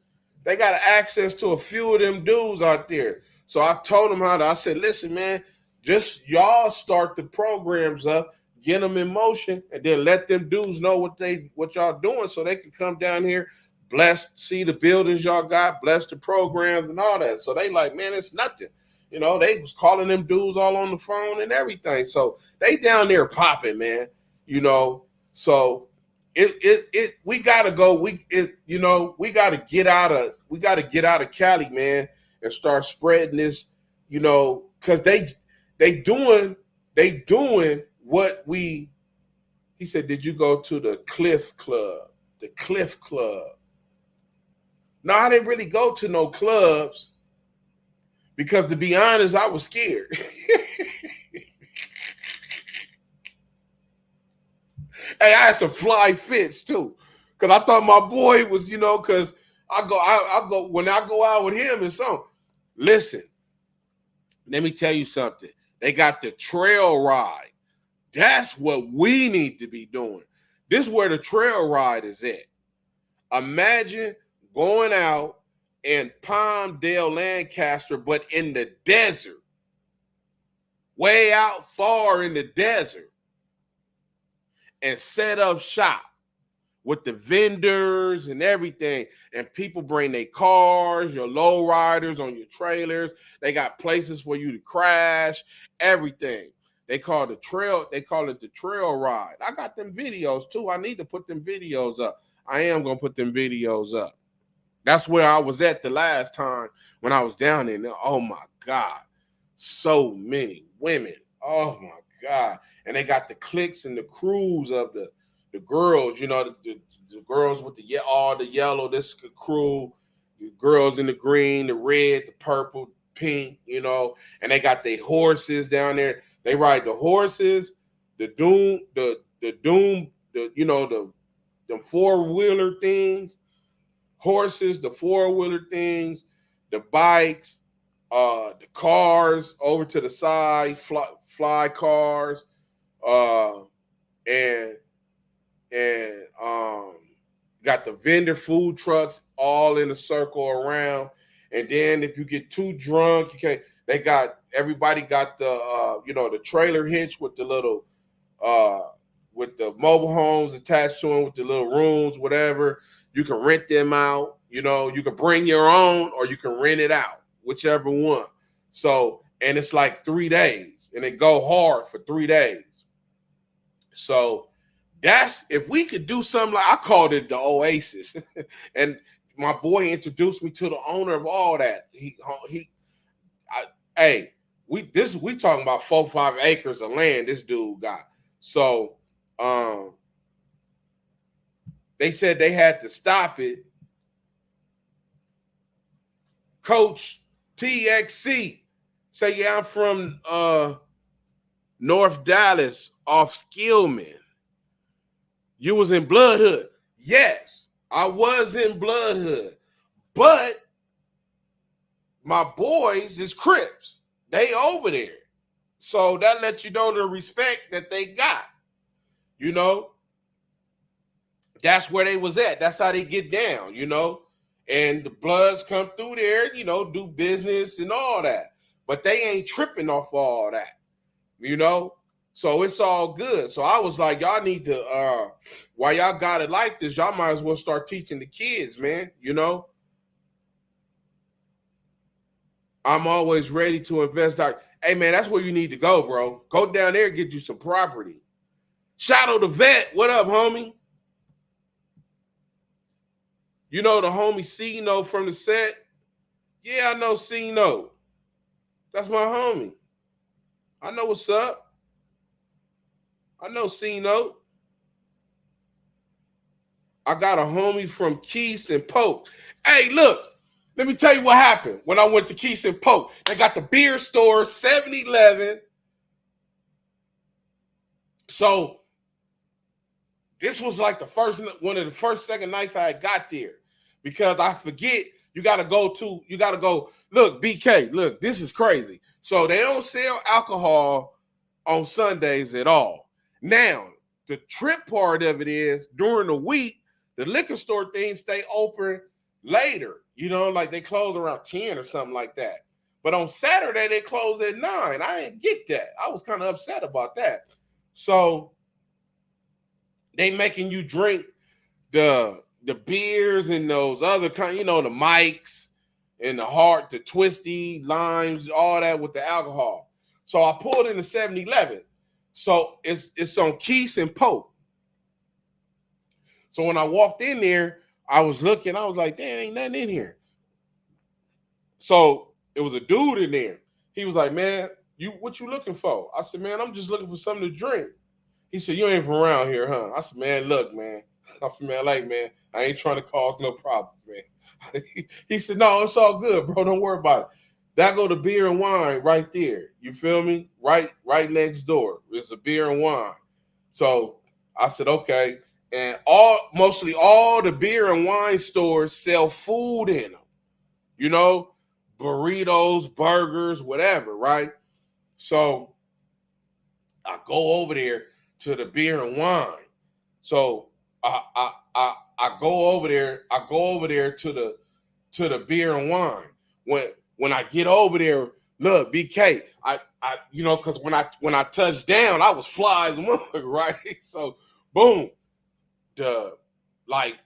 They got access to a few of them dudes out there. So I told them I said, listen, man, just y'all start the programs up, get them in motion, and then let them dudes know what y'all doing so they can come down here, see the buildings y'all got, bless the programs and all that. So they like, man, it's nothing. They was calling them dudes all on the phone and everything. So they down there popping, man. So we gotta go. We gotta get out of Cali, man, and start spreading this, because they doing what we. He said, did you go to the Cliff Club? The Cliff Club. No, I didn't really go to no clubs because, to be honest, I was scared. Hey, I had some fly fits too, because I thought my boy was, because I go when I go out with him and something. Listen, let me tell you something. They got the trail ride. That's what we need to be doing. This is where the trail ride is at. Imagine going out in Palmdale, Lancaster, but in the desert, way out far in the desert, and set up shop with the vendors and everything. And people bring their cars, your low riders on your trailers. They got places for you to crash, everything. They call it the trail ride. I got them videos too. I need to put them videos up. I am going to put them videos up. That's where I was at the last time when I was down there. Oh my God. So many women. Oh my God. And they got the cliques and the crews of the girls, you know, the girls with all the yellow, this crew, the girls in the green, the red, the purple, pink, you know, and they got their horses down there. They ride the horses, the four-wheeler things, horses, the four-wheeler things, the bikes, the cars over to the side, fly cars, and got the vendor food trucks all in a circle around. And then if you get too drunk, you can't. Everybody got the the trailer hitch with the little with the mobile homes attached to them with the little rooms, whatever. You can rent them out. You know, you can bring your own or you can rent it out, whichever one. So, and it's like 3 days, and it go hard for 3 days. So if we could do something like, I called it the Oasis, and my boy introduced me to the owner of all that. We talking about 4-5 acres of land this dude got. So they said they had to stop it. Coach TXC say, yeah, I'm from North Dallas off Skillman. You was in Bloodhood. Yes, I was in Bloodhood. But my boys is Crips. They over there. So that lets you know the respect that they got. You know? That's where they was at. That's how they get down, you know? And the Bloods come through there, you know, do business and all that. But they ain't tripping off all that, you know? So it's all good. So I was like, y'all need to, while y'all got it like this, y'all might as well start teaching the kids, man, you know? I'm always ready to invest. Hey, man, that's where you need to go, bro. Go down there and get you some property. Shadow the Vet, what up, homie? You know the homie C-No from the set? Yeah, I know C-No. That's my homie. I know what's up. I know C-No. I got a homie from Keys and Polk. Hey, look, let me tell you what happened when I went to Keys and Polk. They got the beer store, 7-Eleven. So this was like one of the first, second nights I got there, because I forget you gotta go, look, BK, look, this is crazy. So they don't sell alcohol on Sundays at all. Now, the trip part of it is during the week, the liquor store things stay open later, you know, like they close around 10 or something like that. But on Saturday, they close at 9. I didn't get that. I was kind of upset about that. So they making you drink the beers and those other kind, you know, the Mikes and the Twisty, limes, all that with the alcohol. So I pulled in the 7-Eleven. So it's on Keys and Polk. So when I walked in there, I was looking, I was like, damn, ain't nothing in here. So it was a dude in there. He was like, man, what you looking for? I said, man, I'm just looking for something to drink. He said, you ain't from around here, huh? I said, man, look, man, I'm from LA, man. I ain't trying to cause no problems, man. He said, no, it's all good, bro. Don't worry about it. That go to beer and wine right there. You feel me? Right next door. There's a beer and wine. So I said, okay. And mostly all the beer and wine stores sell food in them. You know, burritos, burgers, whatever, right? So I go over there to the beer and wine. So I go over there. I go over there to the beer and wine. When I get over there, look, BK, I you know, because when I touched down, I was fly as a mug, right? So boom, like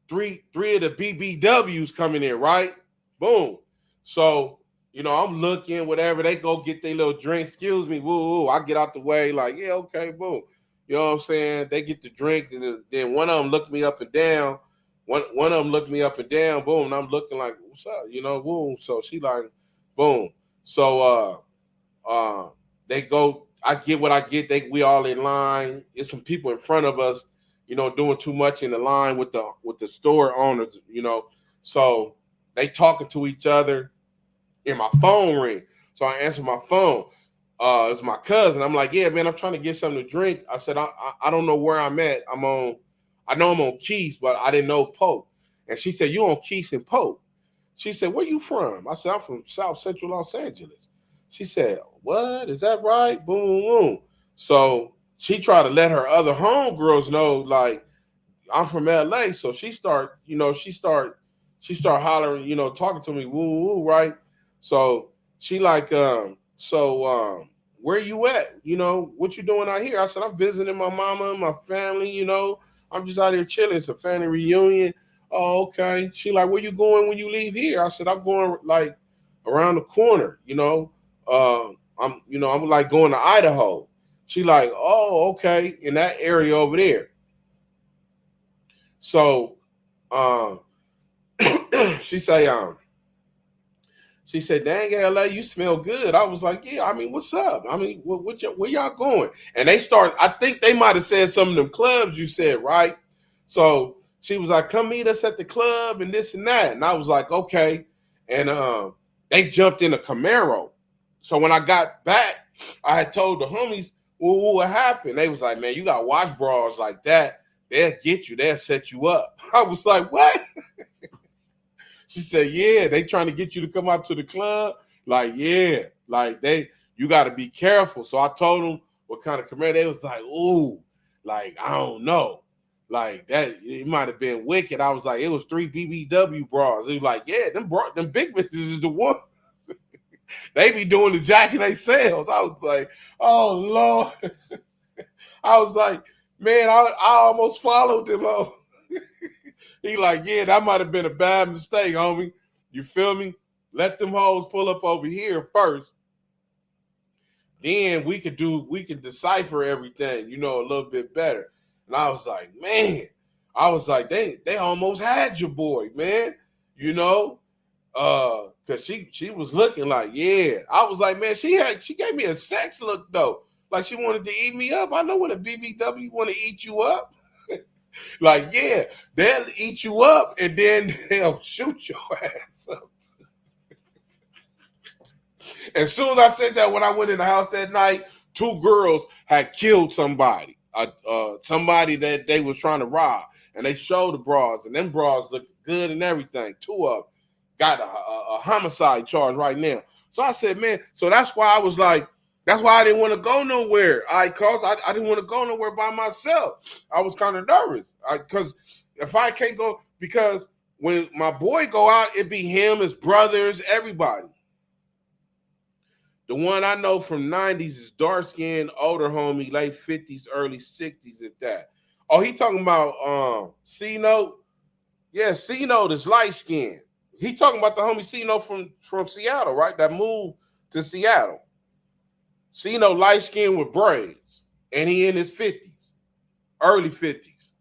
three of the BBWs coming in, right? Boom. So, you know, I'm looking, whatever, they go get their little drink. Excuse me, woo. I get out the way, like, yeah, okay, boom. You know what I'm saying? They get the drink, and then one of them looked me up and down. One of them looked me up and down, boom, and I'm looking like, what's up? You know, boom. So she like, boom. So they go, I get what I get. We all in line. There's some people in front of us, doing too much in the line with the store owners, So they talking to each other, and my phone ring. So I answer my phone. It's my cousin. I'm like, yeah, man, I'm trying to get something to drink. I said, I don't know where I'm at. I know I'm on Keys, but I didn't know Polk. And she said, you on Keys and Polk? She said, where you from? I said, I'm from South Central Los Angeles. She said, what? Is that right? Boom, boom, boom. So she tried to let her other homegirls know, like, I'm from LA. So she start hollering, talking to me, woo, woo, right? So she like, where you at? What you doing out here? I said, I'm visiting my mama and my family, I'm just out here chilling. It's a family reunion. Oh, okay. She like, where you going when you leave here? I said, I'm going like around the corner, I'm like going to Idaho. She like, oh, okay, in that area over there. So she said, dang, LA, you smell good. I was like, yeah, I mean, what's up? I mean, where y'all going? And I think they might have said some of them clubs you said, right? So she was like, come meet us at the club and this and that. And I was like, okay. And they jumped in a Camaro. So when I got back, I had told the homies, well, what happened? They was like, man, you got watch bras like that. They'll get you. They'll set you up. I was like, what? She said, yeah, they trying to get you to come out to the club. Like, yeah, like you got to be careful. So I told them what kind of Camaro. They was like, ooh, like, I don't know. Like that, it might have been wicked. I was like, it was 3 BBW bras. They was like, yeah, them big bitches is the one. They be doing the jacking they sales. I was like, oh Lord. I was like, man, I almost followed them. He like, yeah, that might have been a bad mistake, homie. You feel me? Let them hoes pull up over here first. Then we could decipher everything, a little bit better. And I was like, man, they almost had your boy, man. Cause she was looking like, yeah. I was like, man, she gave me a sex look though. Like she wanted to eat me up. I know when a BBW want to eat you up. Like, yeah, they'll eat you up and then they'll shoot your ass up. As soon as I said that, when I went in the house that night, 2 girls had killed somebody. Somebody that they was trying to rob. And they showed the bras, and them bras looked good and everything. 2 of them got a homicide charge right now. So I said, man, so that's why I was like, that's why I didn't want to go nowhere. I didn't want to go nowhere by myself. I was kind of nervous. Because if I can't go, because when my boy go out, it be him, his brothers, everybody. The one I know from 90s is dark-skinned, older homie, late 50s, early 60s at that. Oh, he talking about C-Note? Yeah, C-Note is light-skinned. He talking about the homie C-Note from Seattle, right? That moved to Seattle. C-Note light-skinned with braids. And he in his 50s, early 50s.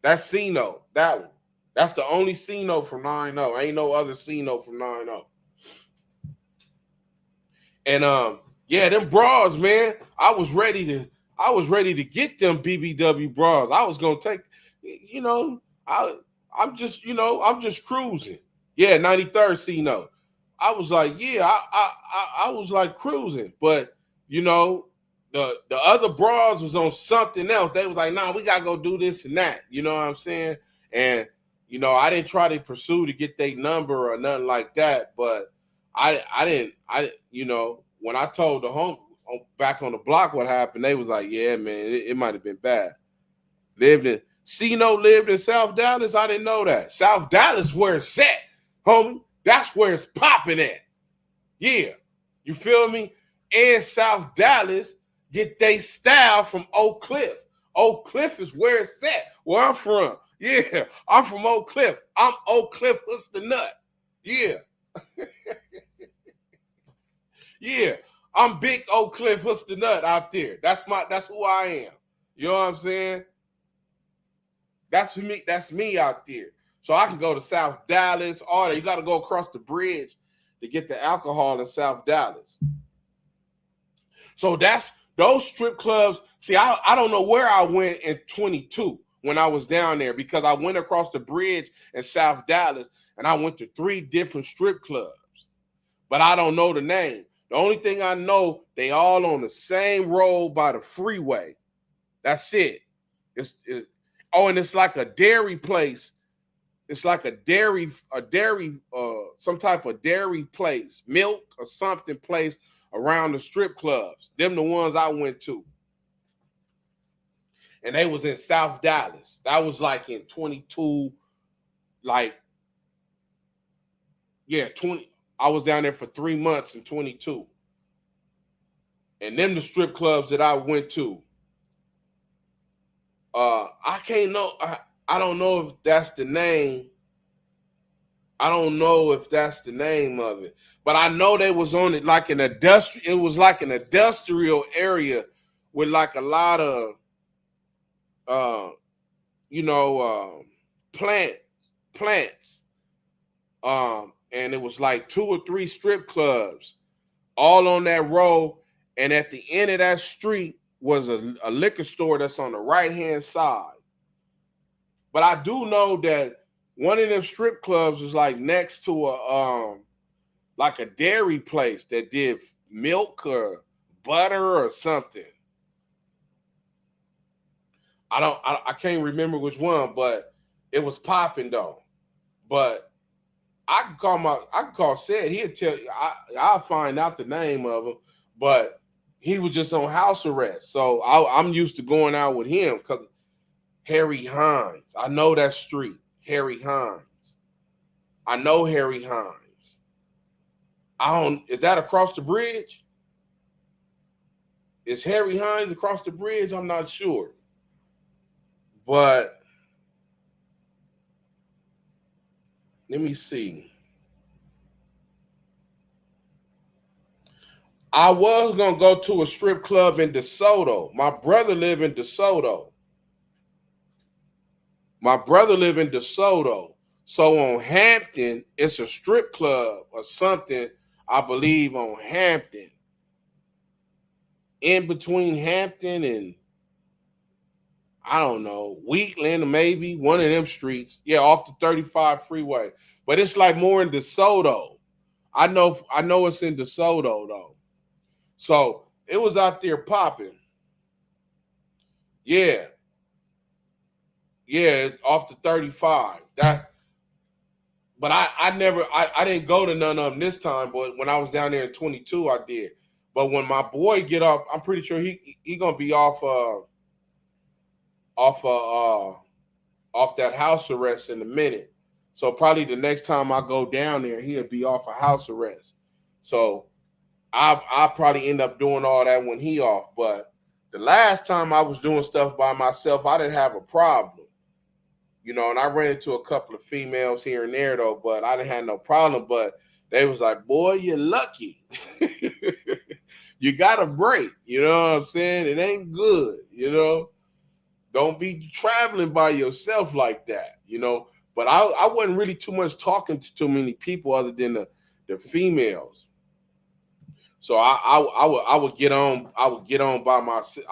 That's C-Note, that one. That's the only C-Note from 9-0. Ain't no other C-Note from 9-0. And yeah, them bras, man. I was ready to get them BBW bras. I was gonna take, I'm just cruising. Yeah, 93rd C-Note. I was like, yeah, I was like cruising, but the other bras was on something else. They was like, nah, we gotta go do this and that. You know what I'm saying? And I didn't try to pursue to get their number or nothing like that, but when I told the home back on the block what happened, they was like, yeah, man, it might have been bad. C-Note lived in South Dallas. I didn't know that. South Dallas where it's at, homie. That's where it's popping at. Yeah. You feel me? And South Dallas get they style from Oak Cliff. Oak Cliff is where it's at, where I'm from. Yeah, I'm from Oak Cliff. I'm Oak Cliff the Nut. Yeah. Yeah, I'm big Oak Cliff the Nut out there. That's who I am. You know what I'm saying? That's me. That's me out there. So I can go to South Dallas. All that. You got to go across the bridge to get the alcohol in South Dallas. So that's those strip clubs. See, I don't know where I went in 22 when I was down there, because I went across the bridge in South Dallas and I went to 3 different strip clubs, but I don't know the name. The only thing I know, they all on the same road by the freeway. That's it. And it's like a dairy place. It's like a dairy, some type of dairy place, milk or something place around the strip clubs. Them the ones I went to. And they was in South Dallas. That was like in 22, like, yeah, 20. I was down there for 3 months in 22. And them the strip clubs that I went to. I can't know. I don't know if that's the name. I don't know if that's the name of it. But I know they was on it like an industrial. It was like an industrial area with like a lot of plants. And it was like 2 or 3 strip clubs all on that road. And at the end of that street was a liquor store that's on the right-hand side. But I do know that one of them strip clubs was like next to a dairy place that did milk or butter or something. I can't remember which one, but it was popping though. But I can call Sid. He'll tell you. I'll find out the name of him. But he was just on house arrest, so I'm used to going out with him because Harry Hines. I know that street, Harry Hines. I know Harry Hines. Is that across the bridge? Is Harry Hines across the bridge? I'm not sure. But let me see. I was going to go to a strip club in DeSoto. My brother lived in DeSoto. So on Hampton, it's a strip club or something, I believe, on Hampton. In between Hampton and, I don't know, Wheatland, maybe one of them streets. Yeah, off the 35 freeway. But it's like more in DeSoto. I know it's in DeSoto though. So it was out there popping. Yeah. Yeah, off the 35. But I didn't go to none of them this time, but when I was down there in 22, I did. But when my boy get off, I'm pretty sure he gonna be off that house arrest in a minute. So probably the next time I go down there, he'll be off a house arrest. So I'll probably end up doing all that when he off. But the last time I was doing stuff by myself, I didn't have a problem. And I ran into a couple of females here and there though, but I didn't have no problem. But they was like, boy, you're lucky. You got a break. You know what I'm saying? It ain't good, Don't be traveling by yourself like that, But I wasn't really too much talking to too many people other than the females. So I would get on by myself.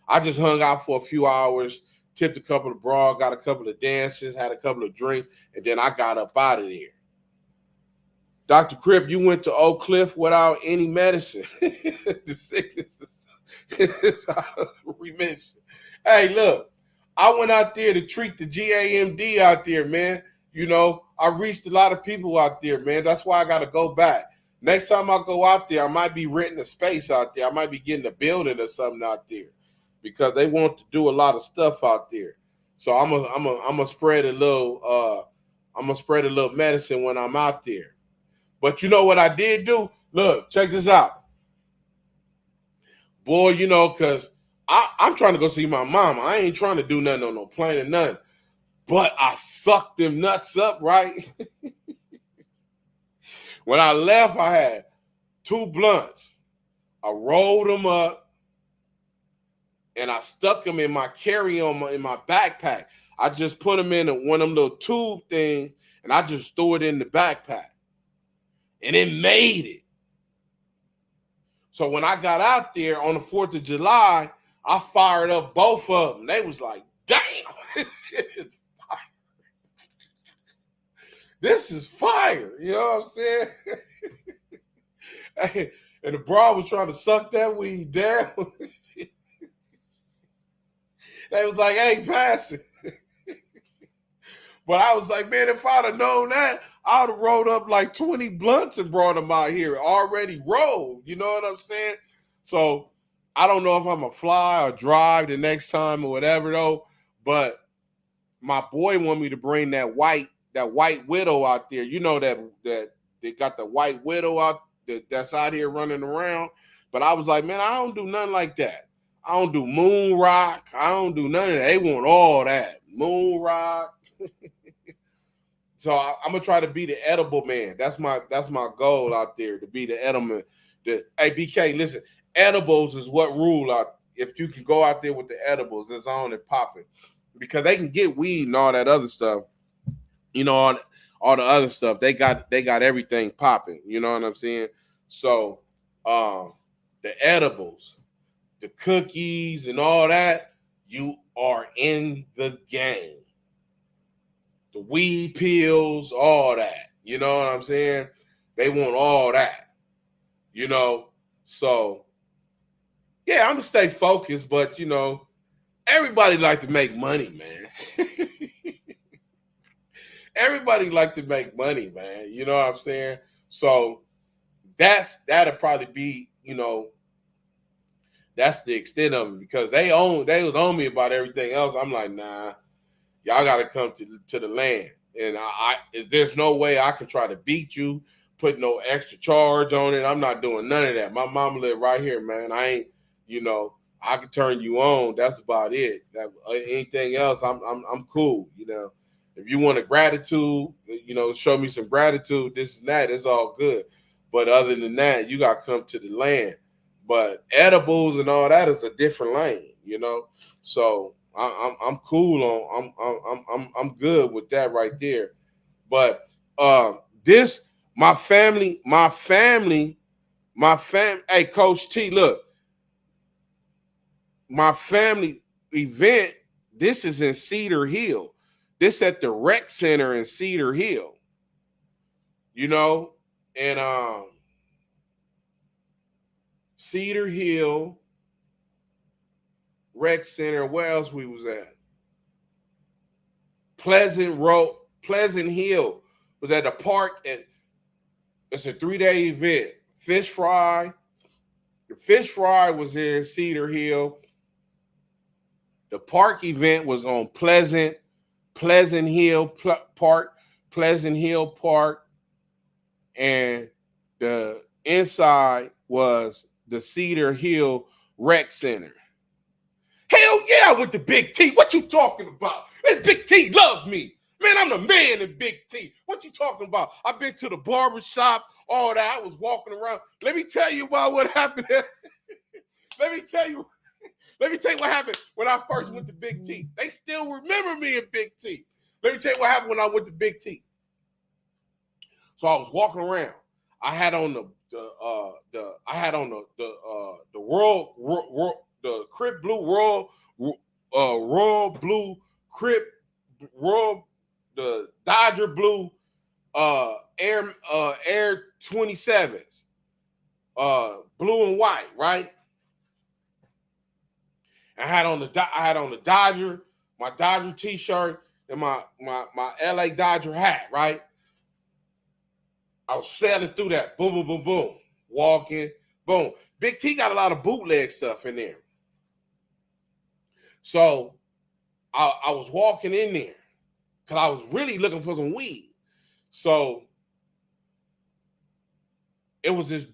I just hung out for a few hours, tipped a couple of bras, got a couple of dances, had a couple of drinks, and then I got up out of there. Dr. Crip, you went to Oak Cliff without any medicine. The sickness is out of remission. Hey, look, I went out there to treat the GAMD out there, man. I reached a lot of people out there, man. That's why I got to go back. Next time I go out there, I might be renting a space out there. I might be getting a building or something out there because they want to do a lot of stuff out there. So I'm gonna spread a little medicine when I'm out there. But you know what I did do? Look, check this out. Boy, because I'm trying to go see my mama. I ain't trying to do nothing on no plane or nothing. But I sucked them nuts up, right? When I left, I had 2 blunts. I rolled them up and I stuck them in my carry-on in my backpack. I just put them in one of them little tube things and I just threw it in the backpack. And it made it. So when I got out there on the 4th of July, I fired up both of them. They was like, damn, this shit is fire. This is fire. You know what I'm saying? Hey, and the broad was trying to suck that weed down. They was like, hey, pass it. But I was like, man, if I'd have known that, I would have rolled up like 20 blunts and brought them out here already rolled. You know what I'm saying? So I don't know if I'm going to fly or drive the next time or whatever, though. But my boy wanted me to bring that white widow out there. You know that they got the white widow out that's out here running around. But I was like, man, I don't do nothing like that. I don't do moon rock. I don't do none of that. They want all that. Moon rock. So I'm gonna try to be the edible man. That's my goal out there, to be the edible. Hey, BK, listen, edibles is what rule out. If you can go out there with the edibles, it's on and popping, because they can get weed and all that other stuff. You know, all the other stuff. They got everything popping. You know what I'm saying? So the edibles, the cookies, and all that, you are in the game. The weed pills, all that. You know what I'm saying? They want all that. You know? So, yeah, I'm going to stay focused, but, you know, everybody like to make money, man. Everybody like to make money, man. You know what I'm saying? So, that'll probably be, you know, that's the extent of it, because they was on me about everything else. I'm like, nah. Y'all got to come to the land. And there's no way I can try to beat you, put no extra charge on it. I'm not doing none of that. My mama live right here, man. I ain't, you know, I can turn you on. That's about it. Anything else, I'm cool. You know, if you want a gratitude, you know, show me some gratitude, this and that, it's all good. But other than that, you got to come to the land. But edibles and all that is a different lane, you know. So I'm cool on I'm good with that right there. But this my family, hey, Coach T, look, my family event, this is in Cedar Hill. This at the rec center in Cedar Hill. You know, and Cedar Hill Rec Center. Where else we was at? Pleasant Hill was at the park. It's a 3-day event. Fish fry. The fish fry was in Cedar Hill. The park event was on Pleasant Hill Park, and the inside was the Cedar Hill Rec Center. Hell yeah, I went to Big T. What you talking about? This Big T love me. Man, I'm the man in Big T. What you talking about? I've been to the barber shop, all that. I was walking around. Let me tell you about what happened. Let me tell you what happened when I first went to Big T. They still remember me in Big T. Let me tell you what happened when I went to Big T. So I was walking around. I had on the Crip blue royal blue Crip the Dodger blue Air 27s, blue and white, right? I had on the Dodger, my Dodger t-shirt, and my LA Dodger hat, right? I was sailing through that, boom, boom, boom, boom, walking, boom. Big T got a lot of bootleg stuff in there. So I was walking in there because I was really looking for some weed. So it was this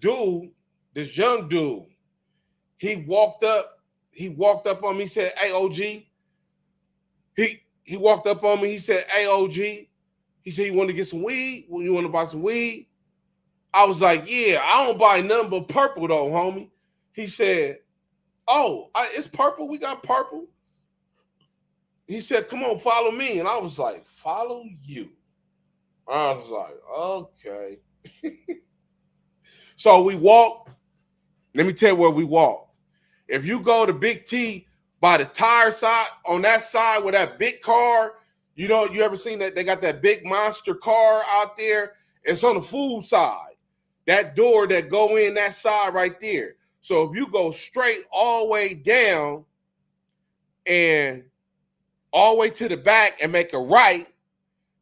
young dude. He walked up on me, he said, "Hey, OG." He walked up on me, he said, "Hey, OG." He said, "You want to get some weed? You want to buy some weed?" I was like, "Yeah, I don't buy nothing but purple though, homie." He said, "Oh, it's purple? We got purple?" He said, "Come on, follow me." And I was like, "Follow you?" I was like, "Okay." So we walked Let me tell you where we walk. If you go to Big T by the tire side, on that side with that big car, you ever seen that? They got that big monster car out there. It's on the food side. That door that go in that side right there. So if you go straight all the way down and all the way to the back and make a right,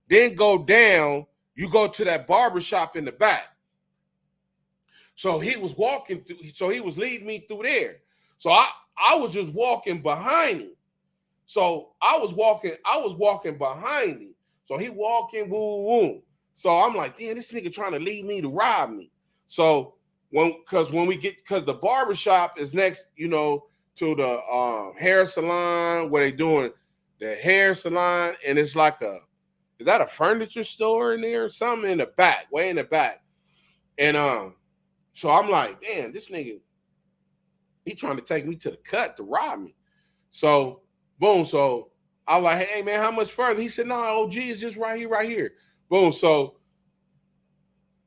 then go down, you go to that barber shop in the back. So he was walking through, so he was leading me through there. So I was just walking behind him. So I was walking behind him. So he walking, boom, boom. So I'm like, damn, this nigga trying to lead me to rob me. So because the barber shop is next, to the hair salon where they doing the hair salon, and it's like is that a furniture store in there or something in the back, way in the back? And so I'm like, damn, this nigga, he trying to take me to the cut to rob me. So boom, so I was like, hey man, how much further? He said, no, OG is just right here. Boom. So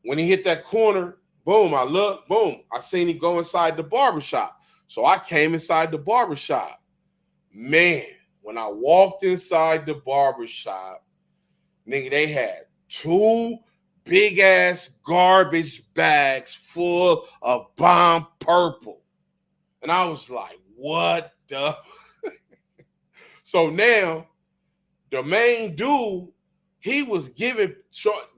when he hit that corner, boom, I look, boom, I seen him go inside the barbershop. So I came inside the barbershop. Man, when I walked inside the barbershop, nigga, they had 2 big ass garbage bags full of bomb purple. And I was like, what the? So now the main dude, he was giving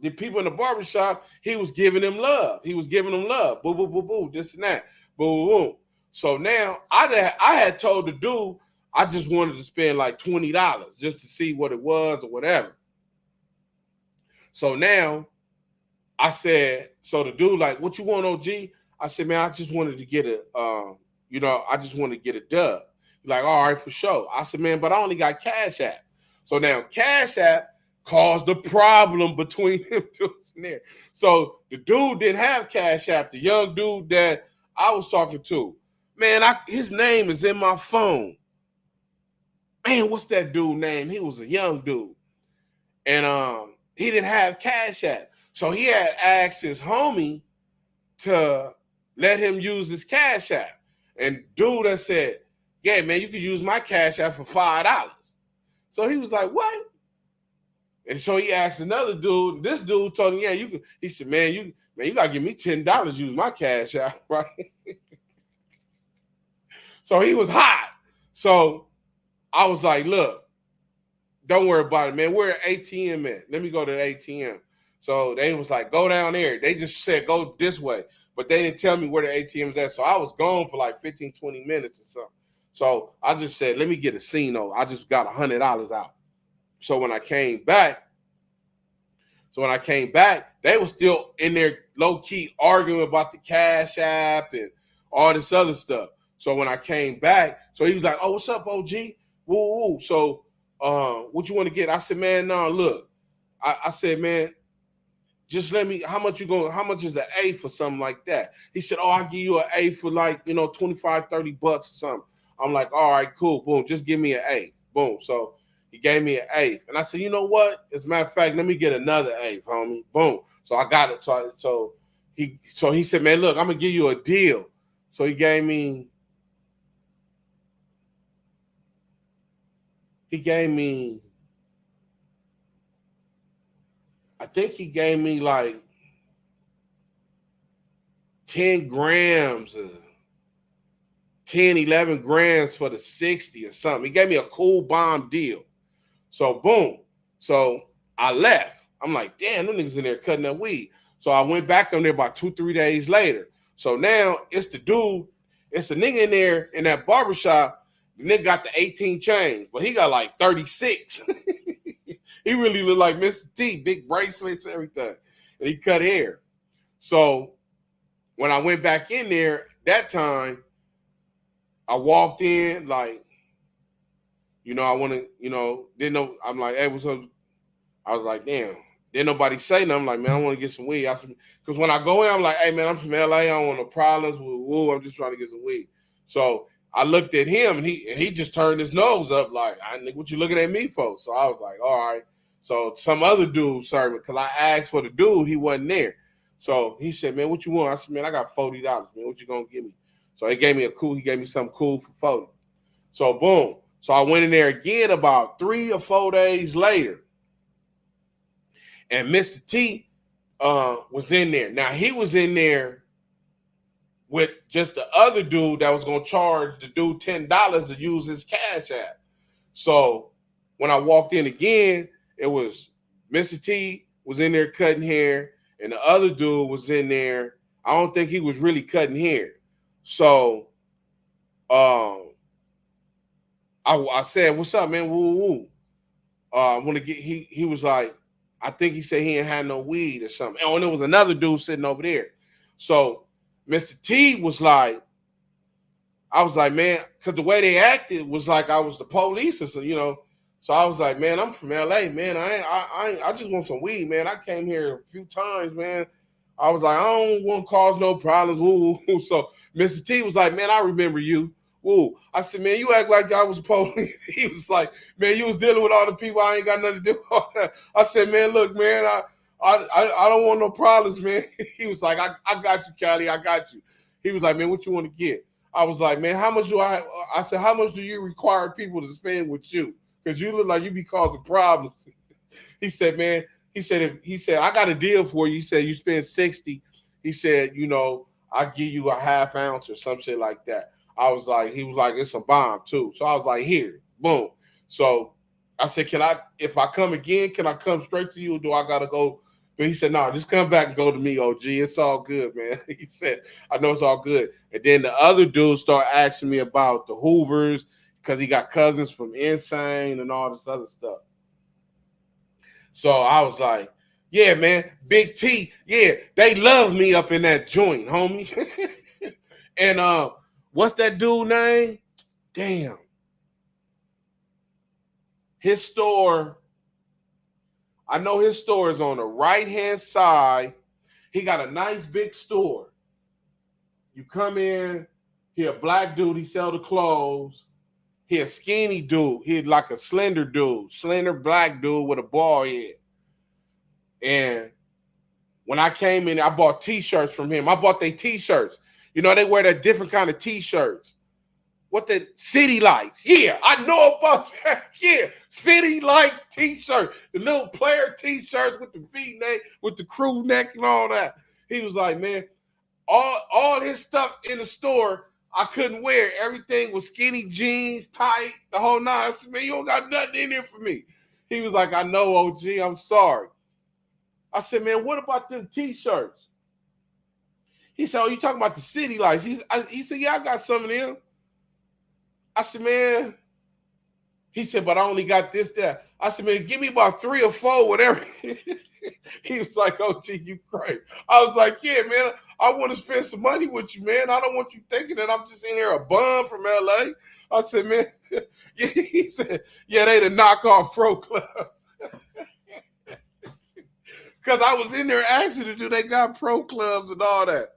the people in the barbershop, he was giving them love. He was giving them love. Boo, boo, boo, boo, this and that. Boo, boo, boo. So now I had told the dude I just wanted to spend like $20 just to see what it was or whatever. So now I said, so the dude like, what you want, OG? I said, man, I just wanted to get I just wanted to get a dub. He's like, all right, for sure. I said, man, but I only got Cash App. So now Cash App caused a problem between them dudes in there. So the dude didn't have Cash App, the young dude that I was talking to. Man, his name is in my phone. Man, what's that dude name? He was a young dude. And he didn't have Cash App. So he had asked his homie to let him use his Cash App. And dude that said, yeah, man, you can use my Cash App for $5. So he was like, what? And so he asked another dude. This dude told him, yeah, you can. He said, man, you gotta give me $10 to use my Cash App, right? So he was hot. So I was like, look, don't worry about it, man. Where ATM at? Let me go to the ATM. So they was like, go down there. They just said, go this way. But they didn't tell me where the ATM's at. So I was gone for like 15, 20 minutes or something. So I just said, let me get a Cino. I just got $100 out. So when I came back, they were still in there low-key arguing about the Cash App and all this other stuff. So when I came back, so he was like, oh, what's up, OG? Woo, woo. So what you want to get? I said, man, no, look. I said, man, just let me, how much is an A for something like that? He said, oh, I'll give you an A for like, $25-$30 or something. I'm like, all right, cool, boom, just give me an A. Boom. So he gave me an A. And I said, you know what? As a matter of fact, let me get another A, homie. Boom. So I got it. So he said, man, look, I'm gonna give you a deal. So he gave me I think he gave me like 10 grams of 10, 11 grams for the 60 or something. He gave me a cool bomb deal. So boom. So I left. I'm like, damn, them niggas in there cutting that weed. So I went back on there about 2-3 days later. So now it's the nigga in there in that barbershop. The nigga got the 18 chains, but he got like 36. He really looked like Mr. T, big bracelets, everything. And he cut hair. So when I went back in there that time, I walked in like, I want to, didn't know. I'm like, hey, what's up? I was like, damn. Didn't nobody say nothing. I'm like, man, I want to get some weed. Because when I go in, I'm like, hey, man, I'm from LA. I don't want no problems with woo. I'm just trying to get some weed. So I looked at him, and he just turned his nose up like, what you looking at me for? So I was like, all right. So some other dude served me because I asked for the dude. He wasn't there. So he said, man, what you want? I said, man, I got $40. Man, what you going to give me? So he gave me something cool for 40. So boom. So I went in there again about 3 or 4 days later. And Mr. T was in there. Now he was in there with just the other dude that was gonna charge the dude $10 to use his Cash App. So when I walked in again, it was Mr. T was in there cutting hair, and the other dude was in there. I don't think he was really cutting hair. So I said, "What's up, man? Woo woo." I want to get. He was like, I think he said he ain't had no weed or something. Oh, and there was another dude sitting over there. So Mr. T was like, I was like, man, because the way they acted was like I was the police or something, you know. So I was like, man, I'm from LA, man. I just want some weed, man. I came here a few times, man. I was like, I don't want to cause no problems. Woo, woo. So Mr. T was like, man, I remember you. Woo. I said, man, you act like I was police. He was like, man, you was dealing with all the people. I ain't got nothing to do with all that. I said, man, look, man, I don't want no problems, man. He was like, I got you, Cali. I got you. He was like, man, what you want to get? I was like, man, how much do I said, how much do you require people to spend with you? Because you look like you be causing problems. He said, man, he said, I got a deal for you. He said, you spend 60. He said, you know, I'll give you a half ounce or some shit like that. He was like, it's a bomb too. So I was like, here, boom. So I said, if I come again, can I come straight to you or do I got to go? But he said, no, just come back and go to me, OG. It's all good, man. He said, I know it's all good. And then the other dude started asking me about the Hoovers because he got cousins from Insane and all this other stuff. So I was like, yeah, man, Big T, yeah, they love me up in that joint, homie. And what's that dude name? Damn. His store, I know his store is on the right-hand side. He got a nice big store. You come in, he a black dude, he sell the clothes. He a skinny dude. He like a slender dude, slender black dude with a bald head. And when I came in, I bought T-shirts from him. I bought their T-shirts. You know, they wear that different kind of T-shirts. What the City Lights? Yeah, I know about that. Yeah, City Light T-shirt, the little player T-shirts with the V-neck, with the crew neck and all that. He was like, man, all his stuff in the store I couldn't wear. Everything was skinny jeans, tight, the whole nine. I said, man, you don't got nothing in there for me. He was like, I know, OG, I'm sorry. I said, man, what about them T-shirts? He said, oh, you talking about the City Lights? He said, yeah, I got some of them. I said, man. He said, but I only got this, that. I said, man, give me about 3 or 4, whatever. He was like, oh, gee, you crazy. I was like, yeah, man, I want to spend some money with you, man. I don't want you thinking that I'm just in here a bum from LA. I said, man, yeah. He said, yeah, they the knockoff Pro Clubs. Because I was in there asking to do, they got Pro Clubs and all that.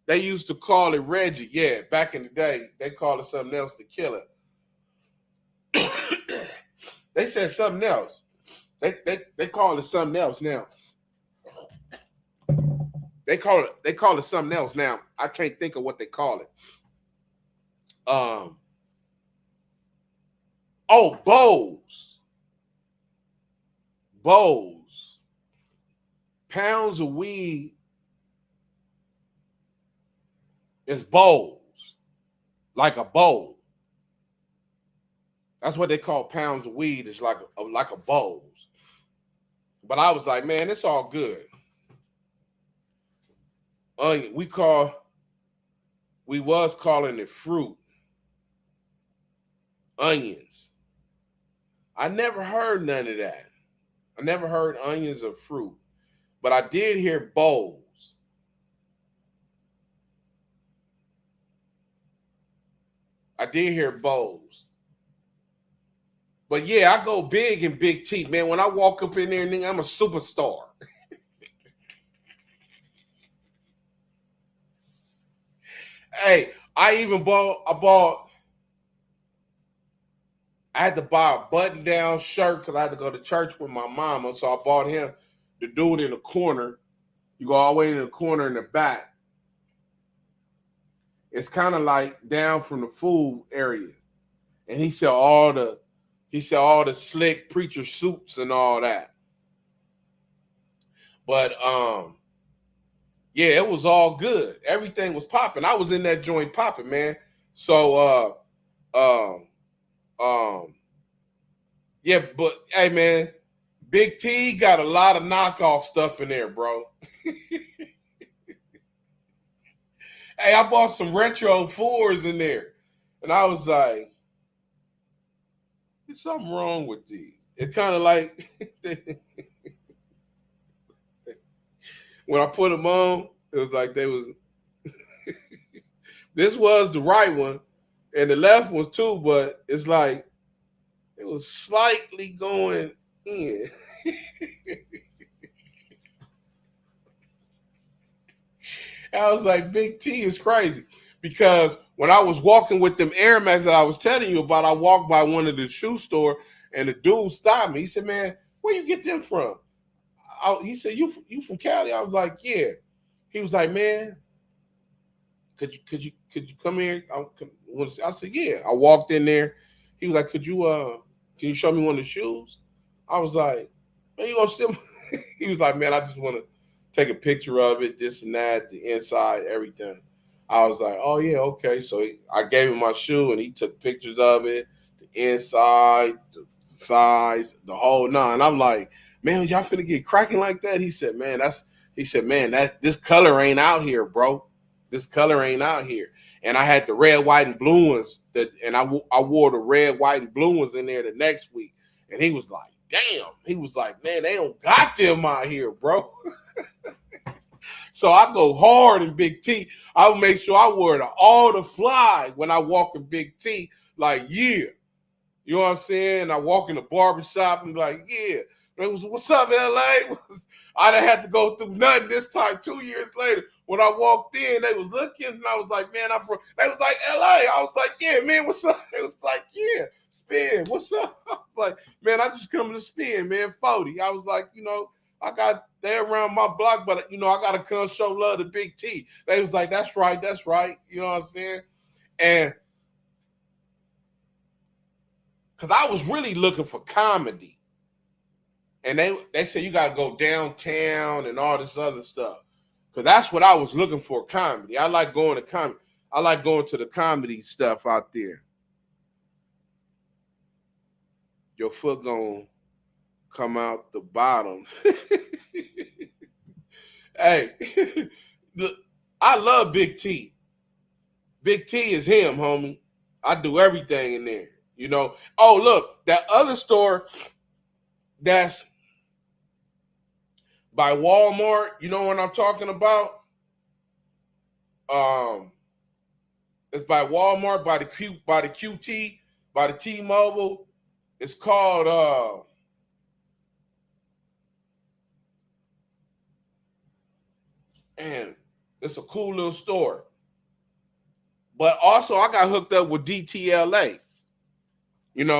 They used to call it Reggie. Yeah, back in the day, they called it something else to kill it. They said something else. They call it something else now. They call it something else now. I can't think of what they call it. Bowls. Bowls. Pounds of weed is bowls. Like a bowl. That's what they call pounds of weed. It's like a bowls. But I was like, man, it's all good. We was calling it fruit. Onions. I never heard none of that. I never heard onions or fruit. But I did hear bowls. I did hear bowls. But yeah, I go big in Big T, man. When I walk up in there, nigga, I'm a superstar. Hey, I had to buy a button-down shirt because I had to go to church with my mama. So I bought him the dude in the corner. You go all the way to the corner in the back. It's kind of like down from the food area, and he said all the slick preacher suits and all that. But yeah, it was all good. Everything was popping. I was in that joint popping, man. So yeah, but hey, man, Big T got a lot of knockoff stuff in there, bro. Hey, I bought some retro fours in there, and I was like, "There's something wrong with these." It's kind of like when I put them on, it was like they was. This was the right one, and the left was too, but it's like it was slightly going in. I was like, Big T is crazy. Because when I was walking with them Air Max that I was telling you about, I walked by one of the shoe store and the dude stopped me. He said, "Man, where you get them from?" He said, "You from Cali?" I was like, "Yeah." He was like, "Man, could you come here?" I said, "Yeah." I walked in there. He was like, can you show me one of the shoes?" I was like, "Man, you gonna still?" He was like, "Man, I just want to take a picture of it, this and that, the inside, everything." I was like, "Oh yeah, okay." So I gave him my shoe, and he took pictures of it, the inside, the size, the whole nine. I'm like, "Man, y'all finna get cracking like that?" He said, "Man, that this color ain't out here, bro. This color ain't out here." And I had the red, white, and blue ones and I wore the red, white, and blue ones in there the next week. And he was like, "Damn." He was like, "Man, they don't got them out here, bro." So I go hard in Big T. I would make sure I wore all the fly when I walk in Big T. Like, yeah. You know what I'm saying? I walk in the barbershop and be like, yeah. What's up, LA? I didn't have to go through nothing this time 2 years later. When I walked in, they was looking, and I was like, "Man, I'm from," they was like, "LA." I was like, "Yeah, man, what's up?" It was like, "Yeah, spin, what's up?" I was like, "Man, I just come to spin, man, 40. I was like, they're around my block, but I gotta come show love to Big T. They was like, that's right. You know what I'm saying? And because I was really looking for comedy. And they said you gotta go downtown and all this other stuff. Because that's what I was looking for, comedy. I like going to comedy. I like going to the comedy stuff out there. Your foot gonna come out the bottom. Hey, I love Big T. Big T is him, homie. I do everything in there. Oh, look, that other store that's by Walmart, you know what I'm talking about? It's by Walmart, by the QT, by the T-Mobile. It's called and it's a cool little store. But also I got hooked up with DTLA.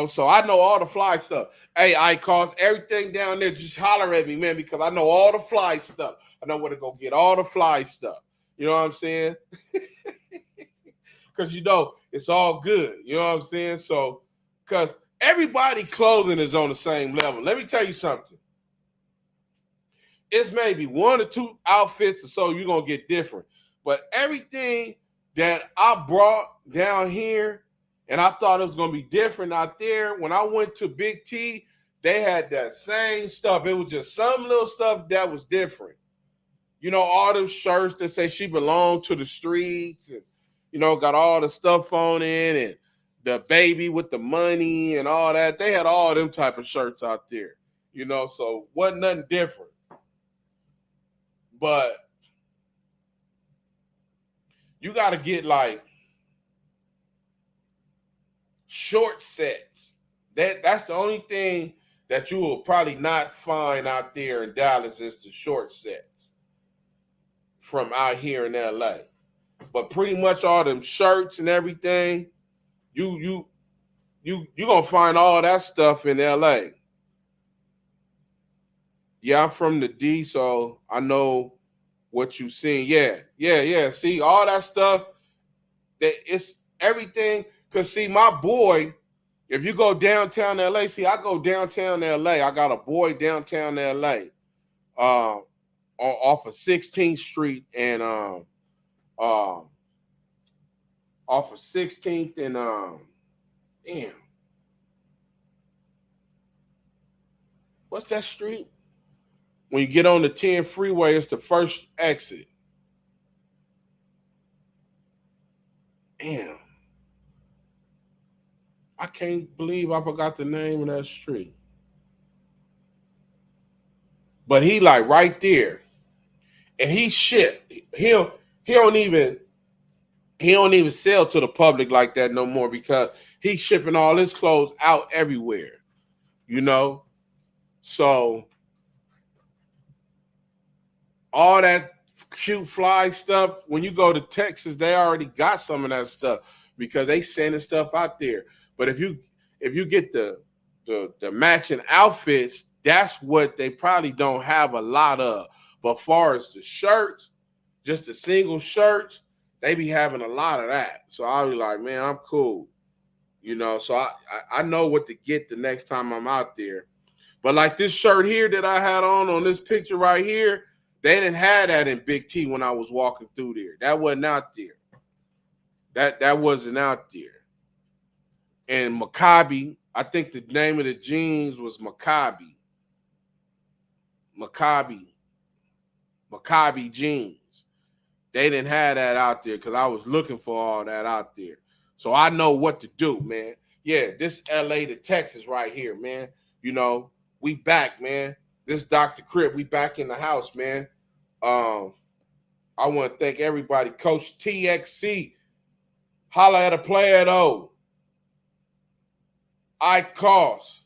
So I know all the fly stuff. Hey, I cause everything down there, just holler at me, man, because I know all the fly stuff. I know where to go get all the fly stuff. You know what I'm saying? Because it's all good. You know what I'm saying? So, because everybody clothing is on the same level. Let me tell you something. It's maybe one or two outfits or so you're going to get different. But everything that I brought down here, and I thought it was going to be different out there, when I went to Big T, they had that same stuff. It was just some little stuff that was different. All them shirts that say she belonged to the streets and, got all the stuff on it and the baby with the money and all that. They had all them type of shirts out there, so wasn't nothing different. But you got to get like short sets. That's the only thing that you will probably not find out there in Dallas is the short sets from out here in LA. But pretty much all them shirts and everything, you gonna find all that stuff in LA. Yeah, I'm from the D, so I know what you seen. Yeah. See, all that stuff, It's everything. Cause see, my boy, if you go downtown LA, see, I go downtown LA. I got a boy downtown LA, off of 16th Street and off of 16th and damn, what's that street? When you get on the 10 freeway, it's the first exit. Damn. I can't believe I forgot the name of that street. But he like right there. And he shit. He don't even sell to the public like that no more because he's shipping all his clothes out everywhere. You know? So all that cute fly stuff, when you go to Texas, they already got some of that stuff because they sending stuff out there. But if you get the matching outfits, that's what they probably don't have a lot of. But far as the shirts, just the single shirts, they be having a lot of that. So I'll be like, man, I'm cool. You know, so I know what to get the next time I'm out there. But like this shirt here that I had on this picture right here, they didn't have that in Big T when I was walking through there. That wasn't out there. That wasn't out there. And Maccabi, I think the name of the jeans was Maccabi. Maccabi jeans. They didn't have that out there because I was looking for all that out there. So I know what to do, man. Yeah, this LA to Texas right here, man. You know, we back, man. This Dr. Crip, we back in the house, man. I want to thank everybody. Coach TXC, holla at a player, though. I cost.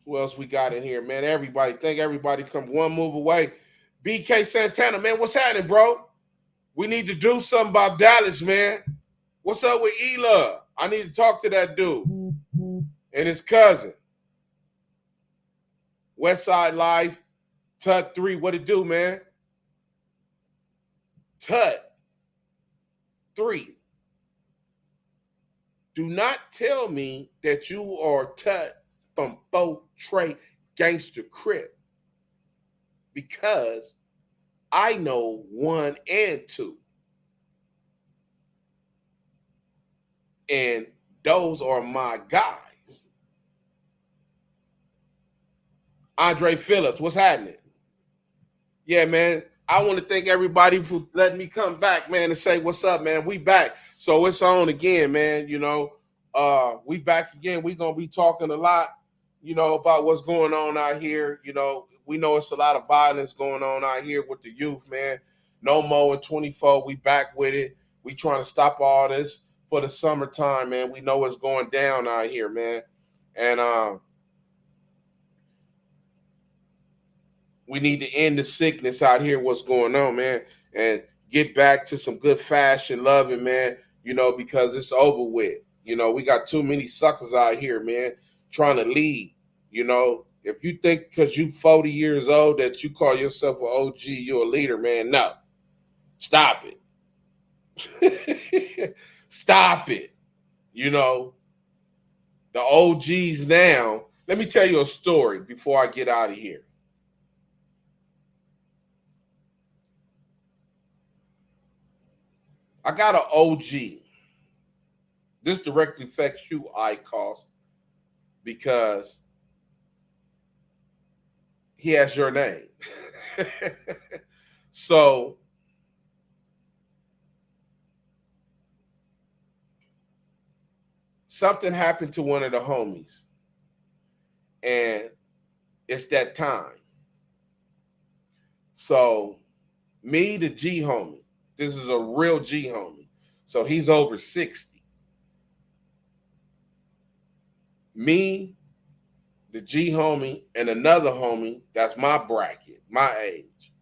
Who else we got in here, man? Everybody. Thank everybody. Come one move away. BK Santana, man, what's happening, bro? We need to do something about Dallas, man. What's up with Ela? I need to talk to that dude and his cousin. Westside Life, Tut 3. What it do, man? Tut 3. Do not tell me that you are Tut from Bo Trey Gangster Crip, because I know 1 and 2. And those are my guys. Andre Phillips, what's happening? Yeah, man. I want to thank everybody for letting me come back, man, and say what's up, man. We back. So it's on again, man. You know, we back again. We're going to be talking a lot, you know, about what's going on out here. You know, we know it's a lot of violence going on out here with the youth, man. No more in 24. We back with it. We trying to stop all this for the summertime, man. We know what's going down out here, man. And we need to end the sickness out here, what's going on, man, and get back to some good fashion loving, man, you know, because it's over with. You know, we got too many suckers out here, man, trying to lead. You know, if you think because you 40 years old that you call yourself an OG, you're a leader, man, no. Stop it. Stop it. You know, the OGs now, let me tell you a story before I get out of here. I got an OG. This directly affects you, ICOS, because he has your name. So something happened to one of the homies, and it's that time. So me, the G homie, this is a real G homie. So he's over 60. Me, the G homie, and another homie, that's my bracket, my age.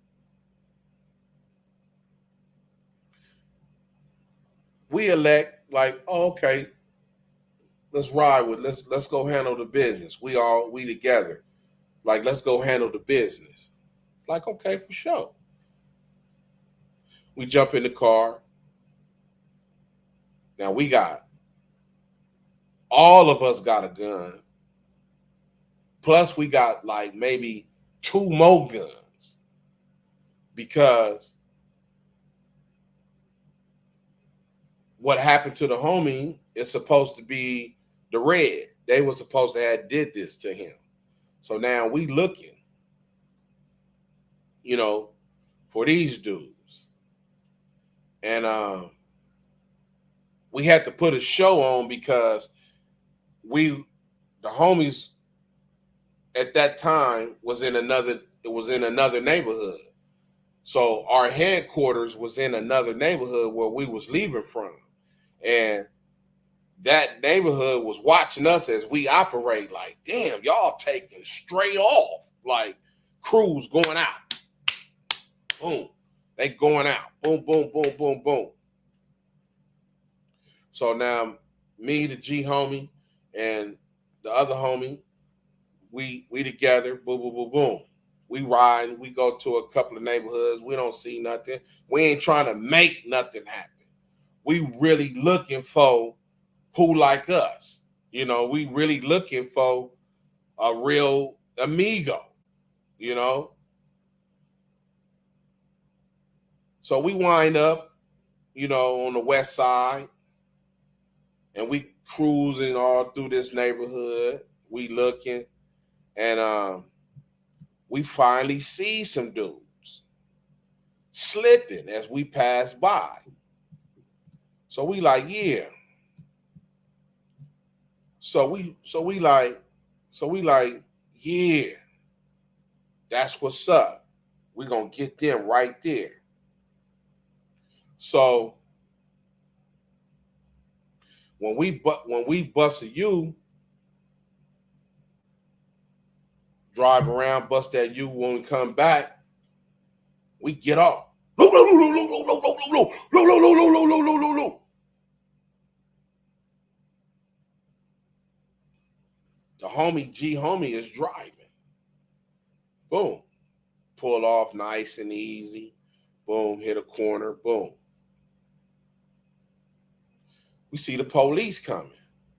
We elect like, oh, okay, let's ride with, let's go handle the business. We together. Like, let's go handle the business. Like, okay, for sure. We jump in the car. Now all of us got a gun. Plus we got like maybe 2 more guns. Because what happened to the homie is supposed to be the red. They were supposed to have did this to him. So now we looking, for these dudes. And we had to put a show on because the homies at that time was in another neighborhood. So our headquarters was in another neighborhood where we was leaving from. And that neighborhood was watching us as we operate. Like, damn, y'all taking straight off. Like, crews going out. Boom. They going out. Boom, boom, boom, boom, boom. So now me, the G homie, and the other homie, we together, boom, boom, boom, boom. We ride, we go to a couple of neighborhoods. We don't see nothing. We ain't trying to make nothing happen. We really looking for who like us. We really looking for a real amigo, So we wind up, on the west side, and we cruising all through this neighborhood. We looking, and we finally see some dudes slipping as we pass by. So we like, yeah. So we like, yeah, that's what's up. We're gonna get them right there. So when we bust a U, drive around, bust that U, when we come back, we get off. The G homie is driving. Boom. Pull off nice and easy. Boom, hit a corner. Boom. We see the police coming.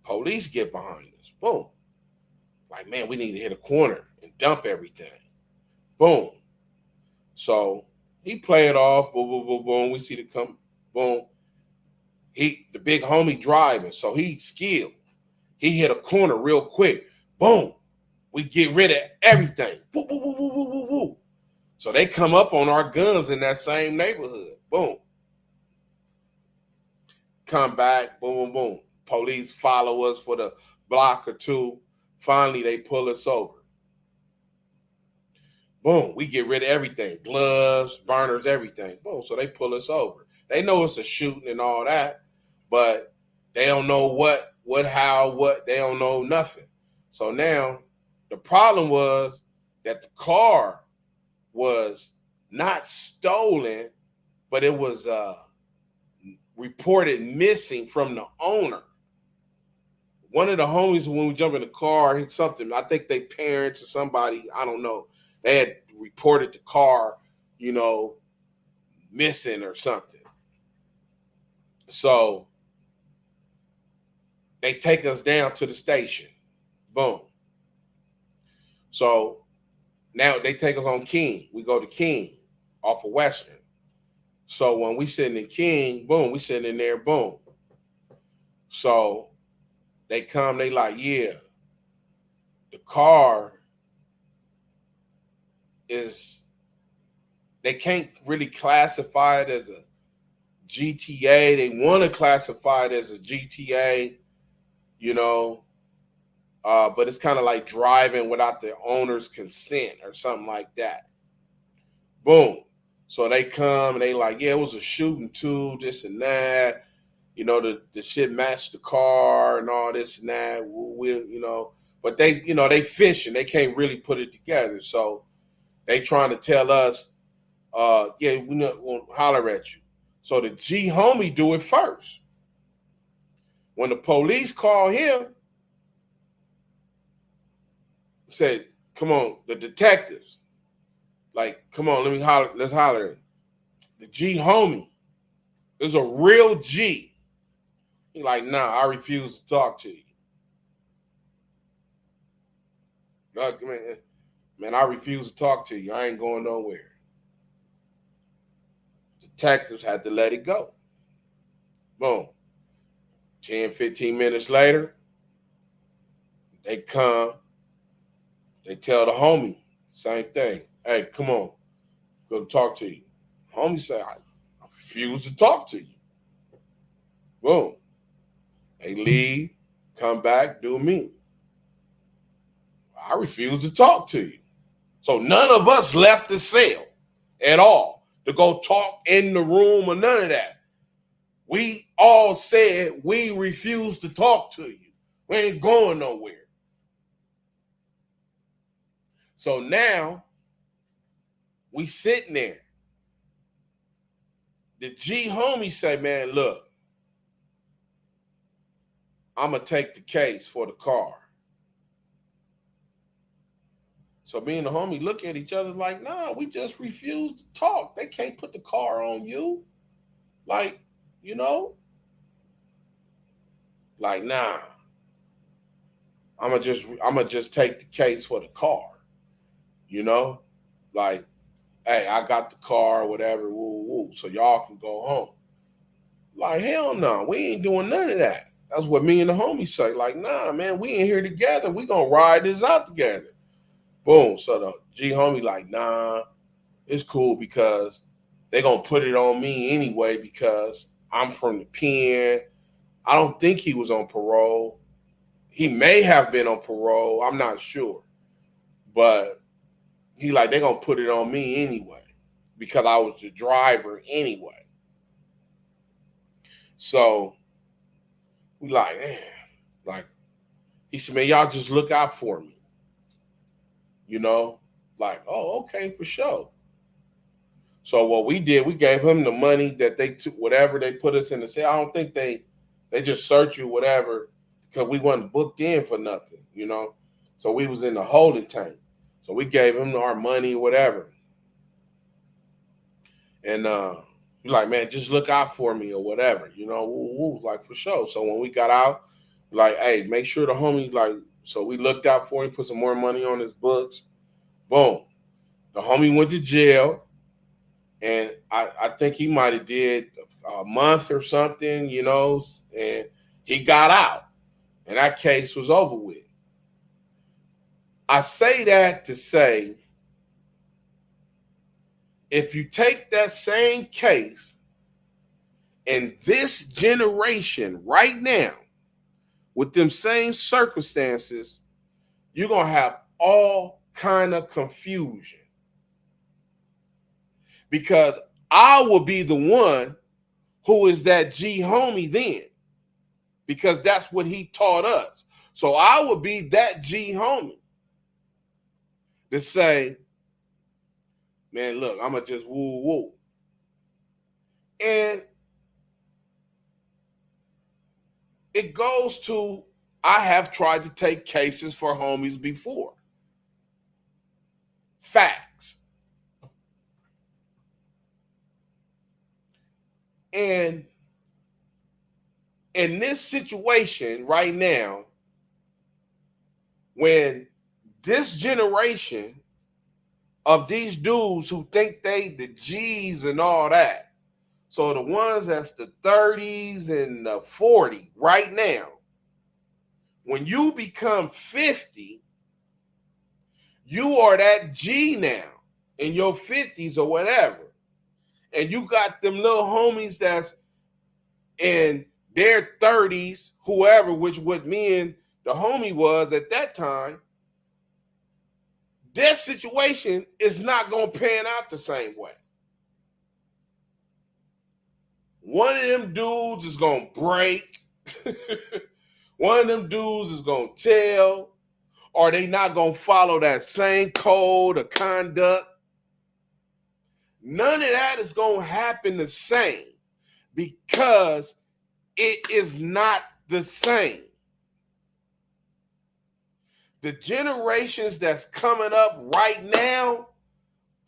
Police get behind us. Boom. Like, man, we need to hit a corner and dump everything. Boom. So he play it off. Boom, boom, boom, boom. We see the come. Boom. The big homie driving, so he skilled. He hit a corner real quick. Boom. We get rid of everything. Woo, woo, woo, woo, woo, woo, woo. So they come up on our guns in that same neighborhood. Boom. Come back. Boom, boom, boom. Police follow us for the block or two. Finally, they pull us over. Boom. We get rid of everything. Gloves, burners, everything. Boom. So they pull us over. They know it's a shooting and all that, but they don't know what, how, what. They don't know nothing. So now the problem was that the car was not stolen, but it was reported missing from the owner. One of the homies, when we jump in the car, hit something. I think they parents or somebody, I don't know. They had reported the car, missing or something. So they take us down to the station. Boom. So now they take us on King. We go to King off of Western. So when we sitting in King, boom, we sitting in there, boom. So they come, they like, yeah, the car they can't really classify it as a GTA. They want to classify it as a GTA, but it's kind of like driving without the owner's consent or something like that. Boom. So they come and they like, yeah, it was a shooting too, this and that. The shit matched the car and all this and that. But they fishing. They can't really put it together. So they trying to tell us, yeah, we won't holler at you. So the G homie do it first. When the police call him, said, come on, the detectives. Like, come on, let me holler. Let's holler. The G homie is a real G. He like, nah, I refuse to talk to you. Man, I refuse to talk to you. I ain't going nowhere. Detectives had to let it go. Boom. 10, 15 minutes later, they come. They tell the homie, same thing. Hey, come on. Go talk to you. Homie say, I refuse to talk to you. Boom. They leave, come back, do me. I refuse to talk to you. So none of us left the cell at all to go talk in the room or none of that. We all said we refuse to talk to you. We ain't going nowhere. So now we sitting there. The G homie say, man, look, I'm going to take the case for the car. So me and the homie look at each other like, nah, we just refuse to talk. They can't put the car on you. Like, you know? Like, nah. I'ma just take the case for the car. You know? Like, hey, I got the car, whatever, woo, woo. So y'all can go home. Like, hell no, we ain't doing none of that. That's what me and the homie say. Like, nah, man, we in here together. We gonna ride this out together. Boom. So the G homie like, nah, it's cool because they gonna put it on me anyway because I'm from the pen. I don't think he was on parole. He may have been on parole. I'm not sure. But he like, they gonna put it on me anyway because I was the driver anyway. So we like, man, like, he said, man, y'all just look out for me. You know, like, oh, okay, for sure. So what we did, we gave him the money that they took, whatever they put us in the cell. I don't think they just search you, whatever, because we wasn't booked in for nothing, you know. So we was in the holding tank. So we gave him our money, whatever. And he's like, man, just look out for me or whatever, you know, woo, woo, like for sure. So when we got out, like, hey, make sure the homie, like, so we looked out for him, put some more money on his books. Boom. The homie went to jail. And I think he might have did a month or something, you know, and he got out. And that case was over with. I say that to say, if you take that same case in this generation right now, with them same circumstances, you're going to have all kind of confusion. Because I will be the one who is that G homie then. Because that's what he taught us. So I would be that G homie to say, man, look, I'm going to just woo woo. And it goes to, I have tried to take cases for homies before. Facts. And in this situation right now, when this generation of these dudes who think they the G's and all that, so the ones that's the 30s and the 40 right now, when you become 50, you are that G now in your 50s or whatever. And you got them little homies that's in their 30s, whoever, which what me and the homie was at that time. Their situation is not going to pan out the same way. One of them dudes is going to break. One of them dudes is going to tell, or they not going to follow that same code of conduct. None of that is going to happen the same because it is not the same. The generations that's coming up right now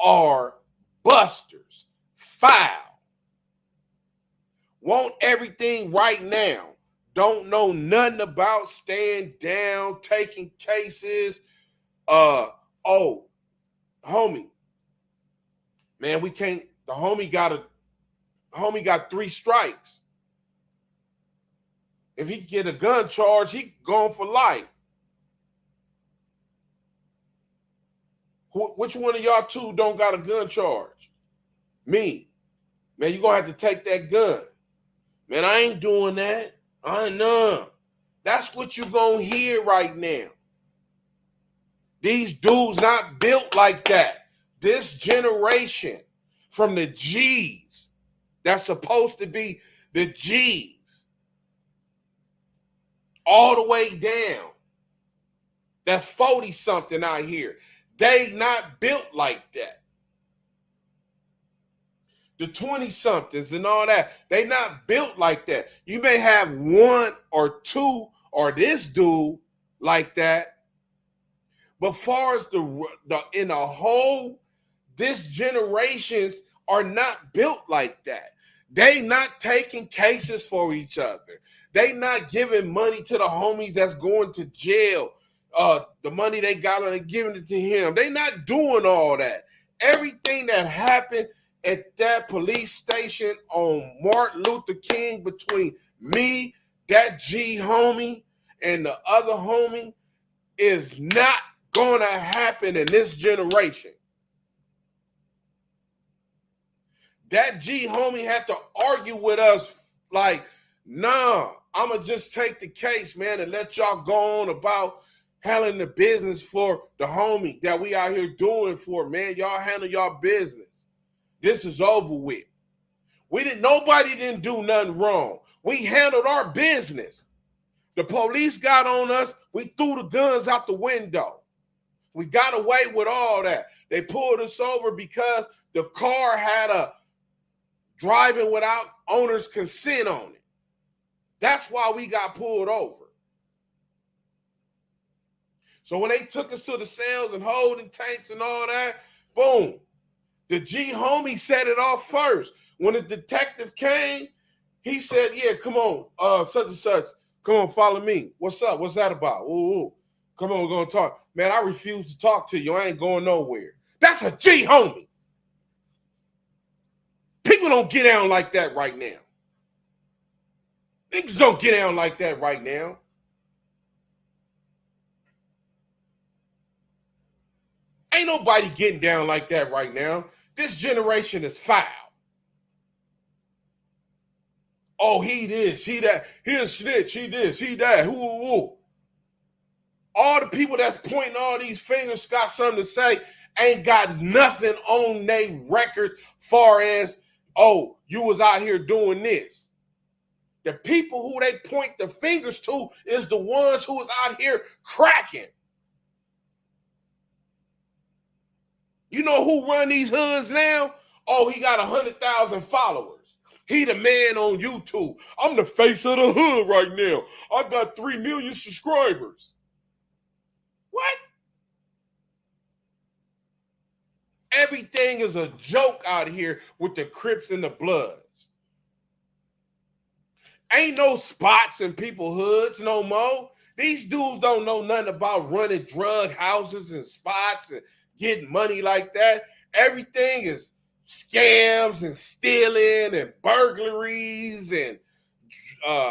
are busters, foul, want everything right now, don't know nothing about staying down, taking cases. Oh, homie, man, we can't. The homie got 3 strikes. If he get a gun charge, he gone for life. Which one of y'all two don't got a gun charge? Me. Man, you gonna have to take that gun. Man, I ain't doing that. I know. That's what you gonna hear right now. These dudes not built like that. This generation from the G's, that's supposed to be the G's, all the way down. That's 40-something out here. They not built like that. The 20-somethings and all that, they not built like that. You may have 1 or 2 or this dude like that, but far as the in a whole, this generations are not built like that. They not taking cases for each other. They not giving money to the homies that's going to jail. The money they got and giving it to him. They not doing all that. Everything that happened at that police station on Martin Luther King between me, that G homie, and the other homie is not gonna happen in this generation. That G homie had to argue with us like, nah, I'ma just take the case, man, and let y'all go on about handling the business for the homie that we out here doing for, man. Y'all handle y'all business. This is over with. Nobody didn't do nothing wrong. We handled our business. The police got on us. We threw the guns out the window. We got away with all that. They pulled us over because the car had a driving without owner's consent on it. That's why we got pulled over. So when they took us to the cells and holding tanks and all that, boom, the G homie set it off first. When the detective came, he said, yeah, come on, such and such, come on, follow me. What's up? What's that about? Ooh. Come on, we're going to talk. Man, I refuse to talk to you. I ain't going nowhere. That's a G homie. People don't get down like that right now. Niggas don't get down like that right now. Ain't nobody getting down like that right now. This generation is foul. Oh, he this, he that, he a snitch, he this, he that, who. All the people that's pointing all these fingers got something to say, ain't got nothing on their record far as, oh, you was out here doing this. The people who they point the fingers to is the ones who was out here cracking. You know who run these hoods now? Oh, he got 100,000 followers. He the man on YouTube. I'm the face of the hood right now. I got 3 million subscribers. What? Everything is a joke out here with the Crips and the Bloods. Ain't no spots in people's hoods no more. These dudes don't know nothing about running drug houses and spots and getting money like that. Everything is scams and stealing and burglaries and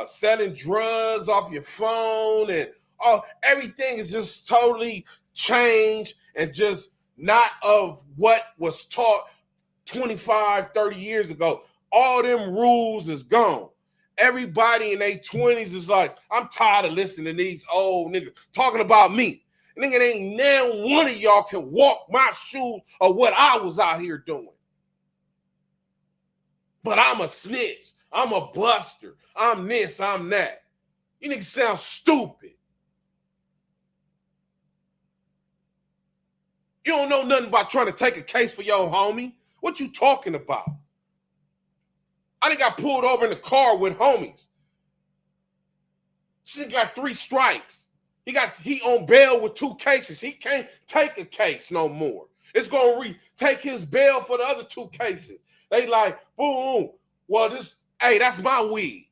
selling drugs off your phone, and everything is just totally changed and just not of what was taught 25, 30 years ago. All them rules is gone. Everybody in their 20s is like, I'm tired of listening to these old niggas talking about me. Nigga, ain't now one of y'all can walk my shoes or what I was out here doing. But I'm a snitch. I'm a buster. I'm this, I'm that. You niggas sound stupid. You don't know nothing about trying to take a case for your homie. What you talking about? I done got pulled over in the car with homies. This nigga got 3 strikes. He on bail with 2 cases. He can't take a case no more. It's going to take his bail for the other 2 cases. They like, boom, well, that's my weed.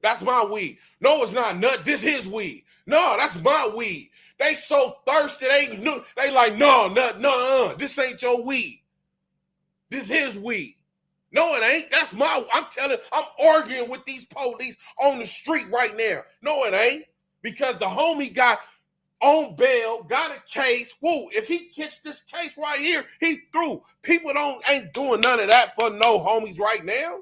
That's my weed. No, it's not nut. This his weed. No, that's my weed. They so thirsty, they like, no, this ain't your weed. This his weed. No, it ain't. That's I'm arguing with these police on the street right now. No, it ain't. Because the homie got on bail, got a case. Woo, if he gets this case right here, he through. People ain't doing none of that for no homies right now.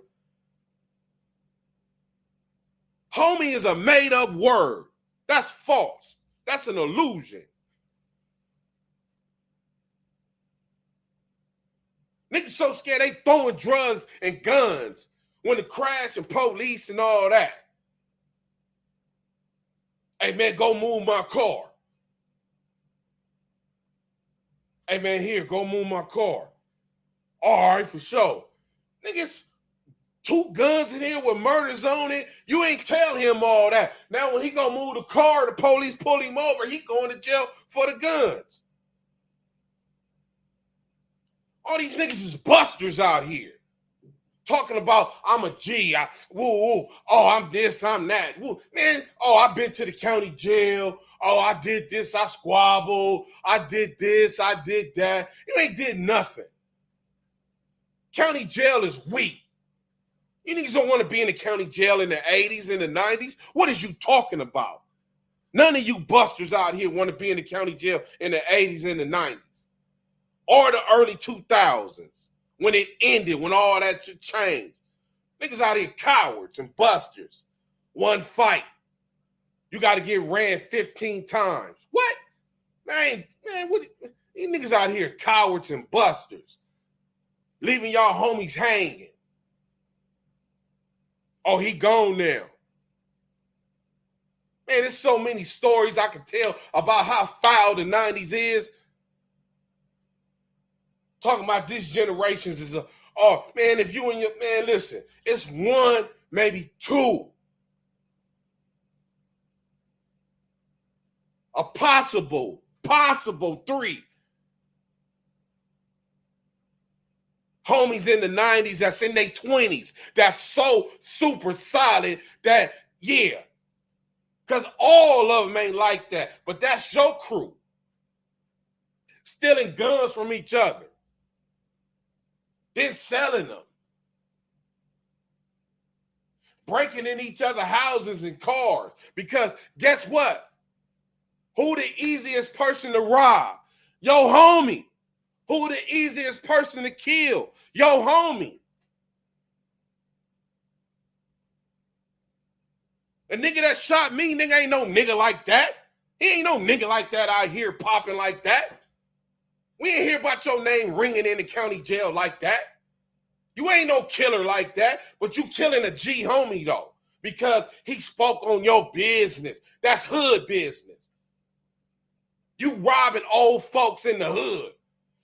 Homie is a made-up word. That's false. That's an illusion. Niggas so scared they throwing drugs and guns when the crash and police and all that. Hey, man, go move my car. Hey, man, here, go move my car. All right, for sure. Niggas, 2 guns in here with murders on it. You ain't tell him all that. Now, when he gonna move the car, the police pull him over, he going to jail for the guns. All these niggas is busters out here. Talking about, I'm a G. Oh, I'm this, I'm that. Woo. Man, I've been to the county jail. Oh, I did this, I squabbled. I did this, I did that. You ain't did nothing. County jail is weak. You niggas don't want to be in the county jail in the 80s and the 90s. What is you talking about? None of you busters out here want to be in the county jail in the 80s and the 90s. Or the early 2000s, when it ended, when all that shit changed. Niggas out here cowards and busters. One fight. You got to get ran 15 times. What? Man, what? These niggas out here cowards and busters. Leaving y'all homies hanging. Oh, he gone now. Man, there's so many stories I can tell about how foul the 90s is. Talking about this generations is if you and your man, listen, it's 1, maybe 2. A possible 3. Homies in the 90s that's in their 20s that's so super solid that, yeah. Because all of them ain't like that. But that's your crew. Stealing guns from each other. Then selling them. Breaking in each other's houses and cars. Because guess what? Who the easiest person to rob? Yo homie. Who the easiest person to kill? Yo homie. A nigga that shot me, nigga ain't no nigga like that. He ain't no nigga like that out here popping like that. We ain't hear about your name ringing in the county jail like that. You ain't no killer like that, but you killing a G homie though, because he spoke on your business. That's hood business. You robbing old folks in the hood.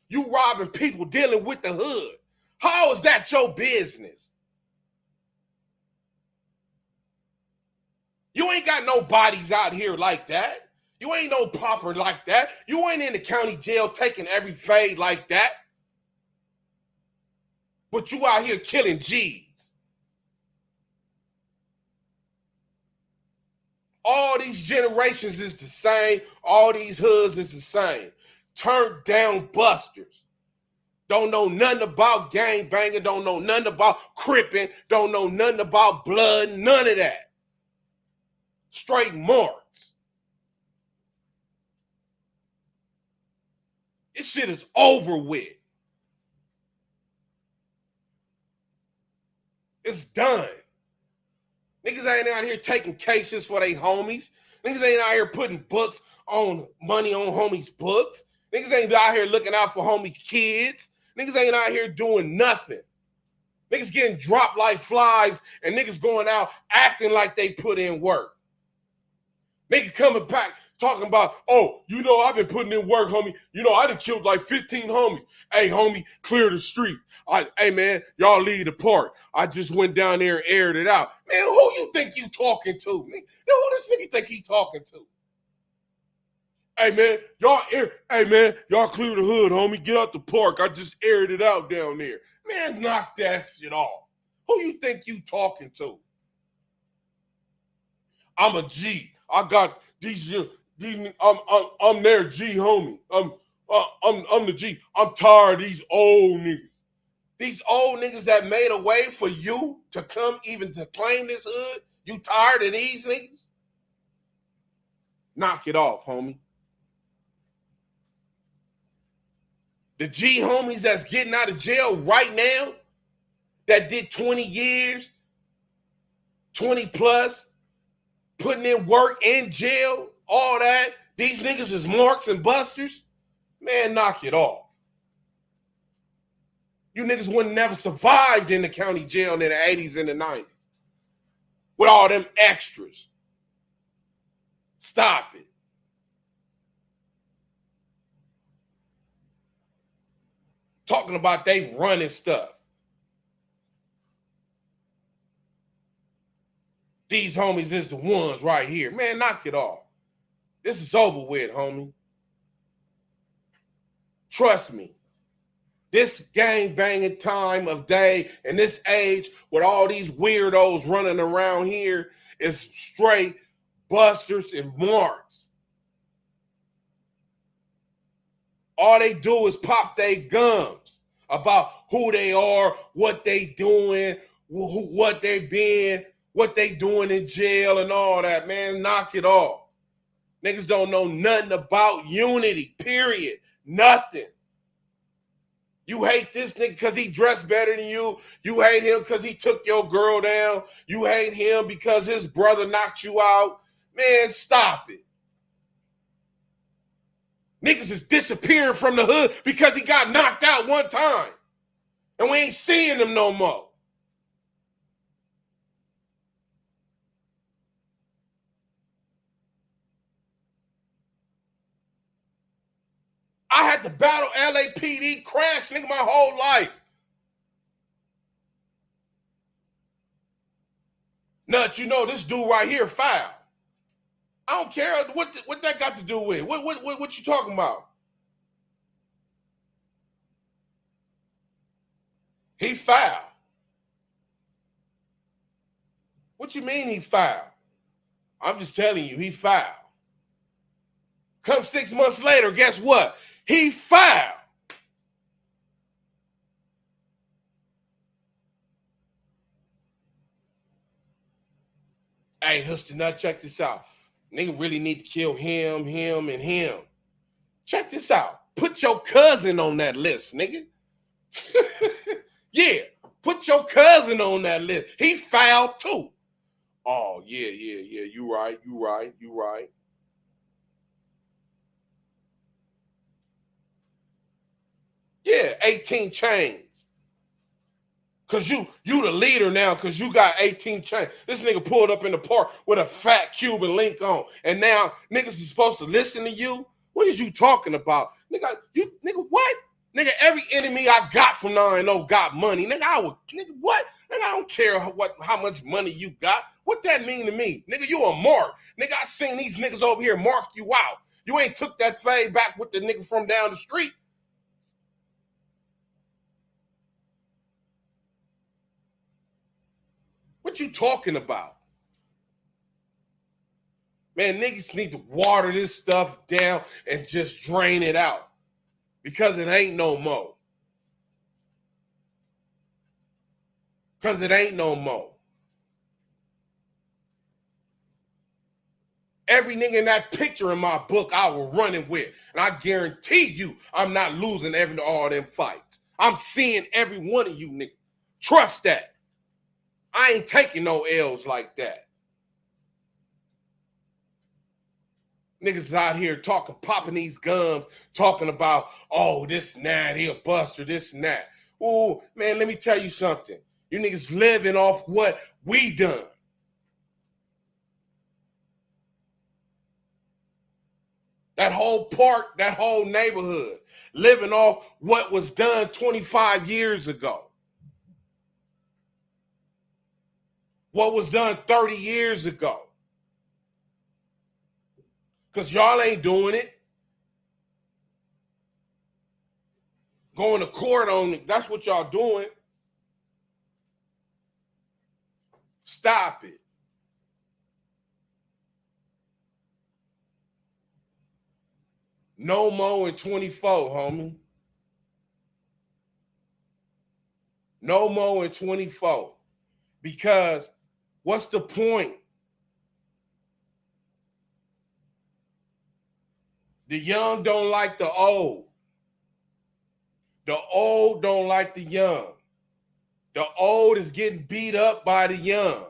You robbing people dealing with the hood. How is that your business? You ain't got no bodies out here like that. You ain't no popper like that. You ain't in the county jail taking every fade like that. But you out here killing G's. All these generations is the same. All these hoods is the same. Turned down busters. Don't know nothing about gang banging. Don't know nothing about cripping. Don't know nothing about blood. None of that. Straight marks. This shit is over with. It's done. Niggas ain't out here taking cases for they homies. Niggas ain't out here putting books on money on homies' books. Niggas ain't out here looking out for homies' kids. Niggas ain't out here doing nothing. Niggas getting dropped like flies and niggas going out acting like they put in work. Nigga coming back talking about, oh, you know, I've been putting in work, homie. You know, I done killed like 15 homies. Hey, homie, clear the street. Hey, man, y'all leave the park. I just went down there and aired it out. Man, who you think you talking to? Who this nigga think he talking to? Hey man, y'all clear the hood, homie. Get out the park. I just aired it out down there. Man, knock that shit off. Who you think you talking to? I'm a G. I got these. I'm their G, homie. I'm the G. I'm tired of these old niggas. These old niggas that made a way for you to come even to claim this hood. You tired of these niggas? Knock it off, homie. The G homies that's getting out of jail right now, that did 20 years, 20 plus, putting in work in jail, all that. These niggas is marks and busters. Man, knock it off. You niggas wouldn't never survived in the county jail in the 80s and the 90s with all them extras. Stop it. Talking about they running stuff. These homies is the ones right here. Man, knock it off. This is over with, homie. Trust me. This gang-banging time of day and this age with all these weirdos running around here is straight busters and marks. All they do is pop their gums about who they are, what they doing, what they been, what they doing in jail and all that. Man, knock it off. Niggas don't know nothing about unity, period. Nothing. You hate this nigga because he dressed better than you. You hate him because he took your girl down. You hate him because his brother knocked you out. Man, stop it. Niggas is disappearing from the hood because he got knocked out one time. And we ain't seeing them no more. I had to battle LAPD crash nigga my whole life. Nut, you know this dude right here foul. I don't care what that got to do with. What you talking about? He foul. What you mean he foul? I'm just telling you, he foul. Come 6 months later, guess what? He foul. Hey, Huster Nut, check this out. Nigga really need to kill him, and him. Check this out. Put your cousin on that list, nigga. Yeah, put your cousin on that list. He foul too. Oh, yeah. You right. Yeah, 18 chains. Cause you the leader now, cause you got 18 chains. This nigga pulled up in the park with a fat Cuban link on. And now niggas is supposed to listen to you? What is you talking about? Nigga, what? Nigga, every enemy I got from now and oh got money. Nigga, what? Nigga, I don't care how much money you got. What that mean to me? Nigga, you a mark. Nigga, I seen these niggas over here mark you out. You ain't took that fade back with the nigga from down the street. What you talking about? Man, niggas need to water this stuff down and just drain it out because it ain't no more. Because it ain't no more. Every nigga in that picture in my book I was running with. And I guarantee you I'm not losing all them fights. I'm seeing every one of you niggas. Trust that. I ain't taking no L's like that. Niggas out here popping these gums, talking about, oh, this and that, he a buster, this and that. Ooh, man, let me tell you something. You niggas living off what we done. That whole park, that whole neighborhood, living off what was done 25 years ago. What was done 30 years ago. Because y'all ain't doing it. Going to court on it. That's what y'all doing. Stop it. No more in 24, homie. No more in 24. Because what's the point? The young don't like the old. The old don't like the young. The old is getting beat up by the young.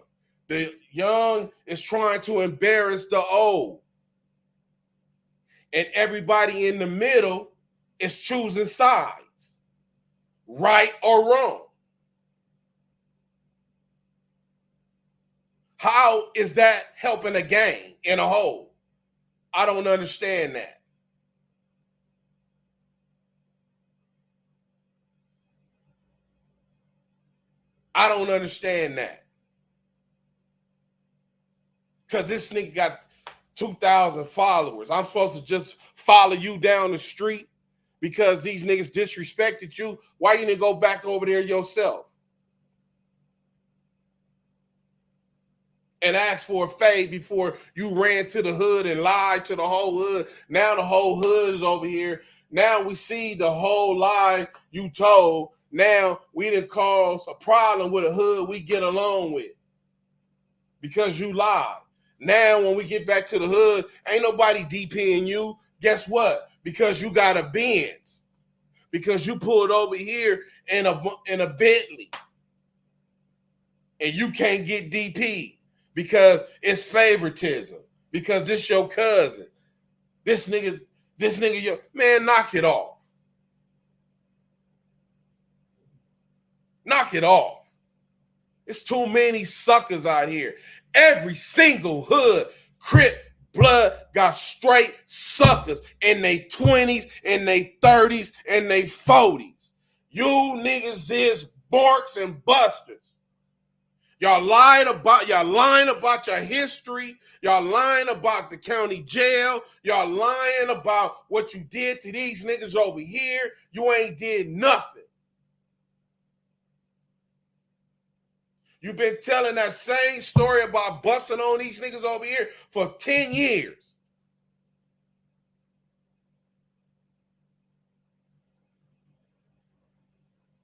The young is trying to embarrass the old. And everybody in the middle is choosing sides, right or wrong. How is that helping a game in a whole? I don't understand that. I don't understand that. Because this nigga got 2,000 followers. I'm supposed to just follow you down the street because these niggas disrespected you. Why you didn't go back over there yourself and ask for a fade before you ran to the hood and lied to the whole hood? Now the whole hood is over here. Now we see the whole lie you told. Now we didn't cause a problem with a hood we get along with because you lied. Now when we get back to the hood, ain't nobody DPing you. Guess what? Because you got a Benz. Because you pulled over here in a Bentley. And you can't get DP because it's favoritism. Because this your cousin. This nigga, your man, knock it off. Knock it off. It's too many suckers out here. Every single hood, Crip, blood, got straight suckers in their 20s, in their 30s, and their 40s. You niggas is barks and busters. Y'all lying about your history. Y'all lying about the county jail. Y'all lying about what you did to these niggas over here. You ain't did nothing. You've been telling that same story about busting on these niggas over here for 10 years.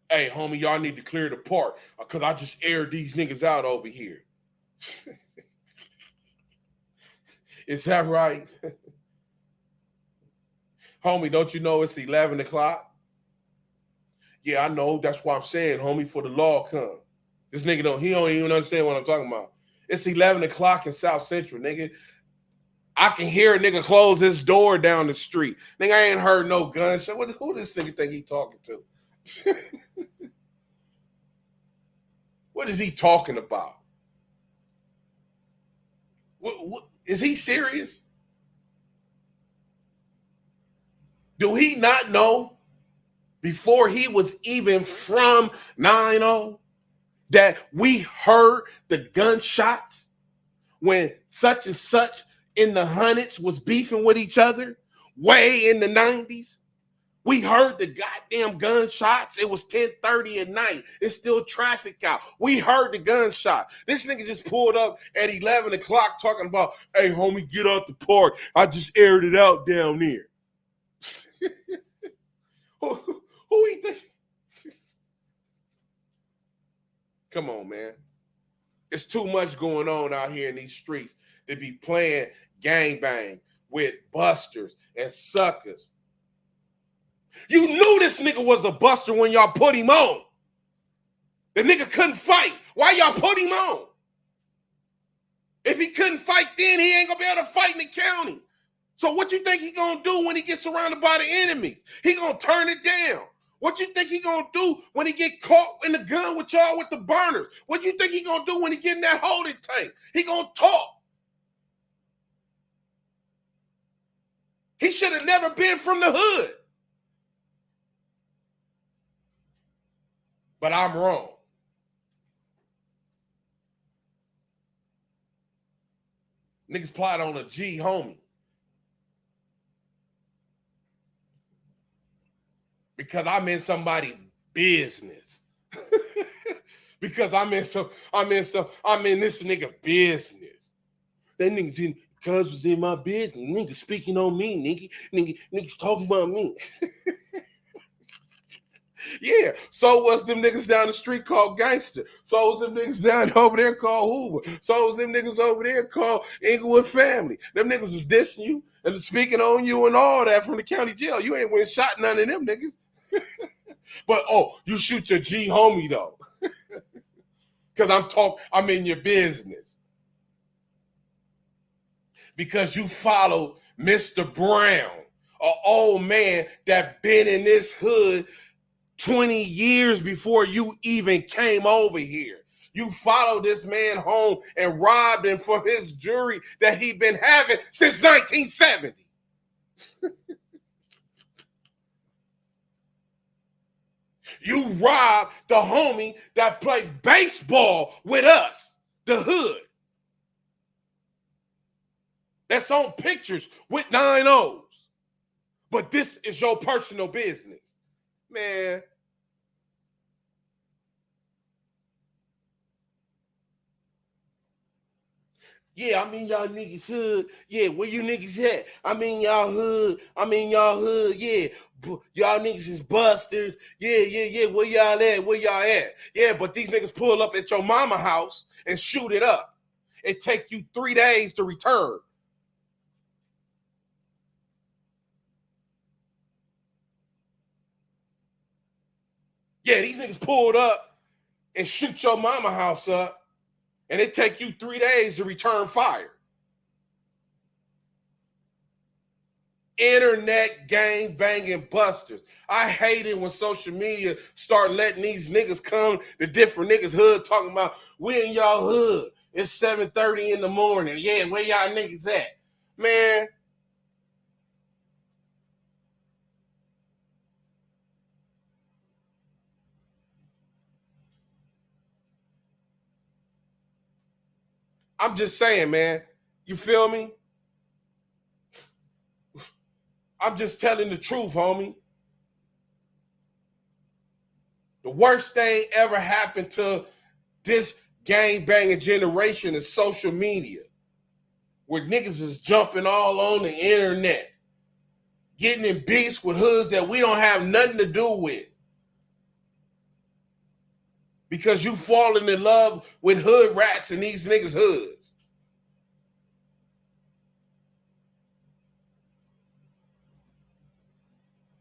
Hey, homie, y'all need to clear the park because I just aired these niggas out over here. Is that right? Homie, don't you know it's 11 o'clock? Yeah, I know. That's why I'm saying, homie, for the law come. This nigga don't even understand what I'm talking about. It's 11 o'clock in South Central, nigga. I can hear a nigga close his door down the street. Nigga, I ain't heard no gunshot. Who this nigga think he talking to? What is he talking about? What, is he serious? Do he not know before he was even from 9-0 that we heard the gunshots when such and such in the hundreds was beefing with each other way in the 90s? We heard the goddamn gunshots. It was 10:30 at night. It's still traffic out. We heard the gunshot. This nigga just pulled up at 11 o'clock talking about, hey, homie, get out the park. I just aired it out down there. Who he think? Come on, man. It's too much going on out here in these streets to be playing gangbang with busters and suckers. You knew this nigga was a buster when y'all put him on. The nigga couldn't fight. Why y'all put him on? If he couldn't fight then, he ain't gonna be able to fight in the county. So what you think he gonna do when he gets surrounded by the enemies? He gonna turn it down. What you think he gonna do when he get caught in the gun with y'all with the burners? What you think he gonna do when he get in that holding tank? He gonna talk. He should have never been from the hood. But I'm wrong. Niggas plot on a G, homie. because I'm in somebody's business. Because I'm in this nigga business. That nigga's in, cuz was in my business. Nigga speaking on me, niggas talking about me. Yeah, so was them niggas down the street called gangster. So was them niggas down over there called Hoover. So was them niggas over there called Inglewood family. Them niggas was dissing you and speaking on you and all that from the county jail. You ain't went shot none of them niggas. But you shoot your G homie though. Because I'm in your business. Because you follow Mr. Brown, an old man that been in this hood 20 years before you even came over here. You followed this man home and robbed him for his jewelry that he been having since 1970. You robbed the homie that played baseball with us, the hood. That's on pictures with 9 O's. But this is your personal business. Man. Yeah, I'm in y'all niggas hood. Yeah, where you niggas at? I'm in y'all hood. Yeah, y'all niggas is busters. Yeah. Where y'all at? Yeah, but these niggas pull up at your mama house and shoot it up. It take you 3 days to return. Yeah, these niggas pulled up and shoot your mama house up. And it take you 3 days to return fire. Internet gang banging busters. I hate it when social media start letting these niggas come to different niggas' hood talking about, we in y'all hood. It's 7:30 in the morning. Yeah, where y'all niggas at? Man. I'm just saying, man. You feel me? I'm just telling the truth, homie. The worst thing ever happened to this gang banging generation is social media, where niggas is jumping all on the internet, getting in beefs with hoods that we don't have nothing to do with. Because you falling in love with hood rats in these niggas' hoods.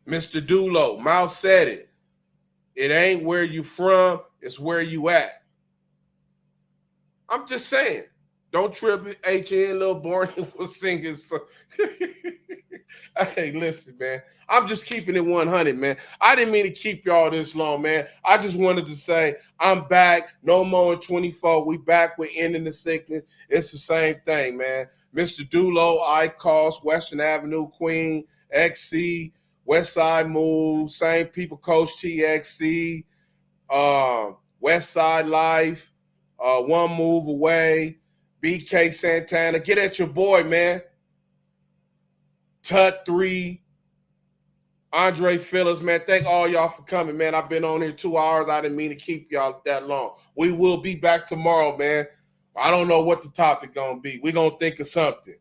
Mr. Dulo, Mouth said it. It ain't where you from, it's where you at. I'm just saying. Don't trip HN, Lil Barney was singing. So. Hey, listen, man. I'm just keeping it 100, man. I didn't mean to keep y'all this long, man. I just wanted to say I'm back. No more in 24. We back. We're ending the sickness. It's the same thing, man. Mr. Dulo, ICOS, Western Avenue, Queen, XC, West Side Move, same people, Coach TXC, West Side Life, One Move Away, BK Santana. Get at your boy, man. Tut 3, Andre Phillips, man. Thank all y'all for coming, man. I've been on here 2 hours. I didn't mean to keep y'all that long. We will be back tomorrow, man. I don't know what the topic gonna be. We're gonna think of something.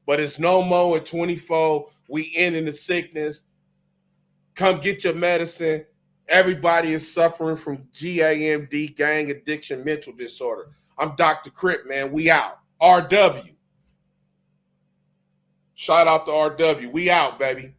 But it's no more in 24. We ending the sickness. Come get your medicine. Everybody is suffering from GAMD, gang addiction, mental disorder. I'm Dr. Crip, man. We out. RW. Shout out to RW. We out, baby.